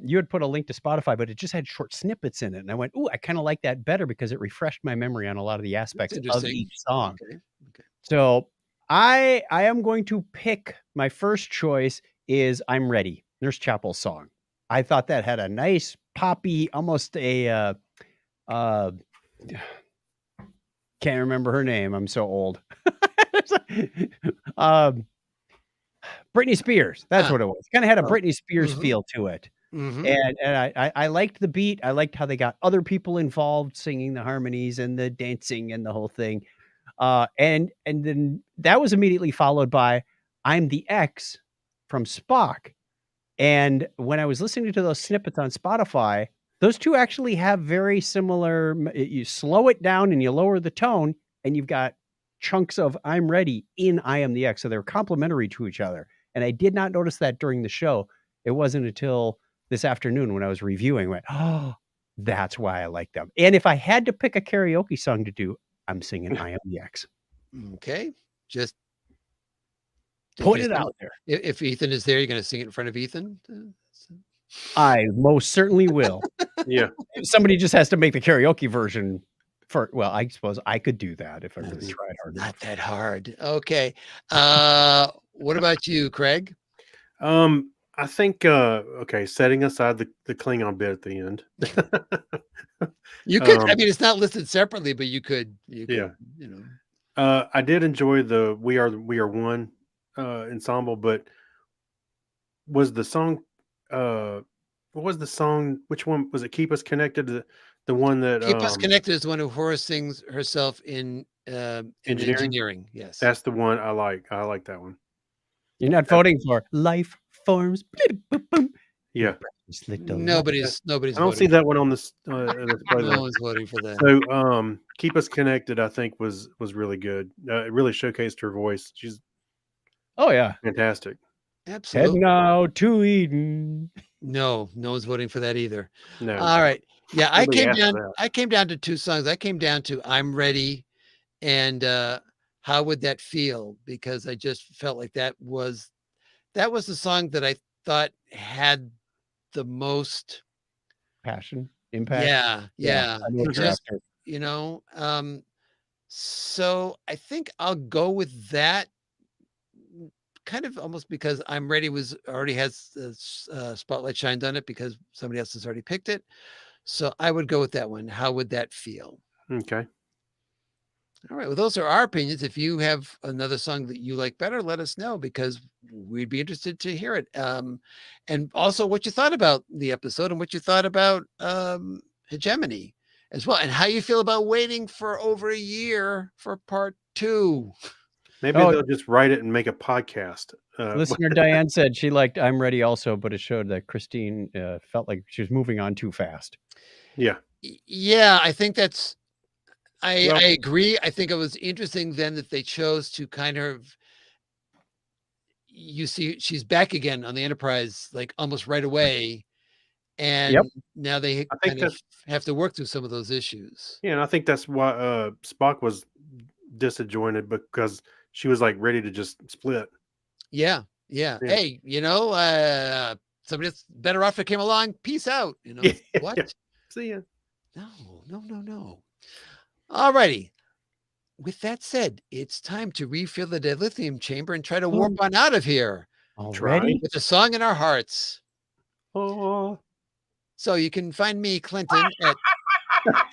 you had put a link to Spotify, but it just had short snippets in it. And I went, ooh, I kind of like that better because it refreshed my memory on a lot of the aspects of interesting. each song. Okay. So I am going to pick my first choice is I'm Ready, Nurse Chapel's song. I thought that had a nice poppy, almost a can't remember her name. I'm so old. Britney Spears. That's what it was. Kind of had a Britney Spears feel to it. Mhm. And I liked the beat. I liked how they got other people involved singing the harmonies and the dancing and the whole thing. And then that was immediately followed by I'm the X from Spock. And when I was listening to those snippets on Spotify, those two actually have very similar. You slow it down and you lower the tone, and you've got chunks of I'm Ready in I Am the X. So they're complementary to each other. And I did not notice that during the show. It wasn't until this afternoon when I was reviewing, I went, oh, that's why I like them. And if I had to pick a karaoke song to do, I'm singing I Am the X. Okay. Just Put it out there. If Ethan is there, you're going to sing it in front of Ethan? I most certainly will. Yeah. Somebody just has to make the karaoke version for, well, I suppose I could do that if I really tried hard Not enough. that hard. Okay. What about you, Craig? I think okay, setting aside the Klingon bit at the end. You could, I mean, it's not listed separately, but you could, Yeah. you know. I did enjoy the We Are One ensemble, but was the song what was the song? Which one was it? Keep Us Connected, the one that Keep Us Connected is the one who Horace sings herself in engineering. Yes. That's the one I like. I like that one. You're not voting for Life Forms. Yeah. Nobody's I don't voting. see that one on this No playlist. one's voting for that. So Keep Us Connected, I think was really good. It really showcased her voice. She's Oh yeah. fantastic. Head Absolutely. now to Eden. No one's voting for that either. No. All right. Yeah, I Nobody asked for that. I came down to two songs. I came down to I'm Ready and How Would That Feel? Because I just felt like that was the song that I thought had the most Passion, impact. Yeah. I know what you're Just, after. you know, so I think I'll go with that kind of almost because I'm Ready was already has spotlight shined on it because somebody else has already picked it. So I would go with that one. How would that feel? Okay. All right. Well, those are our opinions. If you have another song that you like better, let us know because we'd be interested to hear it. And also what you thought about the episode and what you thought about Hegemony as well, and how you feel about waiting for over a year for part 2. Maybe they'll just write it and make a podcast. Listener Diane said she liked I'm Ready also, but it showed that Christine felt like she was moving on too fast. Yeah. Yeah, I think that's I agree. I think it was interesting then that they chose to kind of you see she's back again on the Enterprise like almost right away. And now they kind of have to work through some of those issues. Yeah, and I think that's why Spock was disjointed because she was like ready to just split. Yeah. Yeah. Yeah. Hey, somebody that's better off that came along. Peace out. Yeah. What? See ya. No. All righty. With that said, it's time to refill the dilithium chamber and try to warp on out of here Already? with a song in our hearts. Oh, So you can find me, Clinton, at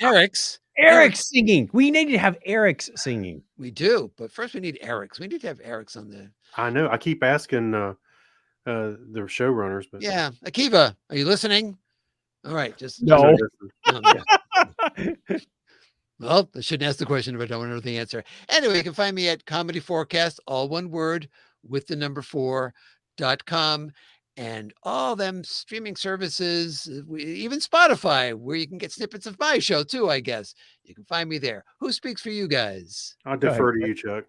Eric's. Eric's singing. We need to have Eric's singing. We do, but first we need Eric's. We need to have Eric's on the. I know. I keep asking the showrunners, but Yeah, Akiva, are you listening? All right, just No. Well, I shouldn't ask the question if I don't know the answer. Anyway, you can find me at Comedy Forecast, all one word, with the number 4.com, and all them streaming services, even Spotify, where you can get snippets of my show too, I guess. You can find me there. Who speaks for you guys? I'll defer to you, Chuck.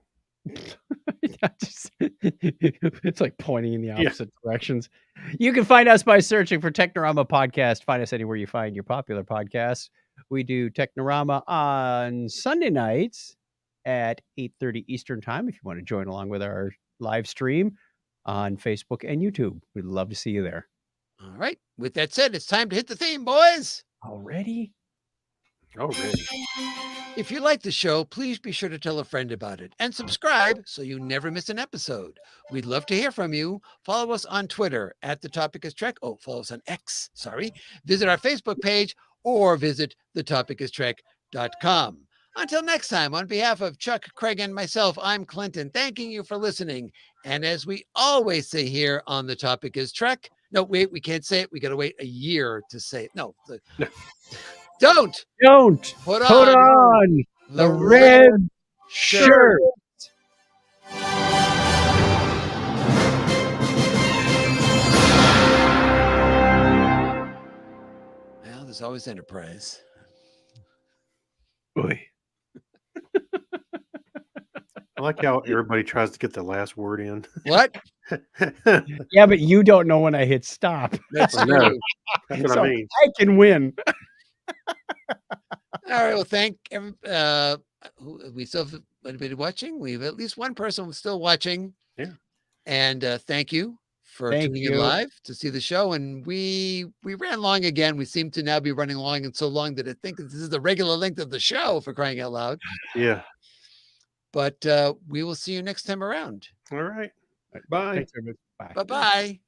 It's like pointing in the opposite directions. You can find us by searching for Technorama Podcast. Find us anywhere you find your popular podcasts. We do Technorama on Sunday nights at 8:30 Eastern Time. If you want to join along with our live stream on Facebook and YouTube, we'd love to see you there. All right. With that said, it's time to hit the theme, boys. Already? Already. If you like the show, please be sure to tell a friend about it and subscribe so you never miss an episode. We'd love to hear from you. Follow us on Twitter at The Topic is Trek. Oh, follow us on X, sorry. Visit our Facebook page or visit thetopicistrek.com. Until next time, on behalf of Chuck, Craig, and myself, I'm Clinton, thanking you for listening. And as we always say here on The Topic is Trek, no, wait, we can't say it. We got to wait a year to say it. No. Don't put on the red shirt. Well, there's always Enterprise. Boy. I like how everybody tries to get the last word in. What? Yeah, but you don't know when I hit stop. That's I know. true. That's what So I mean. I can win. All right. Well, thank every. We still have anybody watching. We have at least one person who's still watching. Yeah. And thank you for Thank tuning you. in live to see the show. And we ran long again. We seem to now be running long and so long that I think this is the regular length of the show, for crying out loud. Yeah. But we will see you next time around. All right. Bye. Thanks, everybody. Bye. Bye-bye.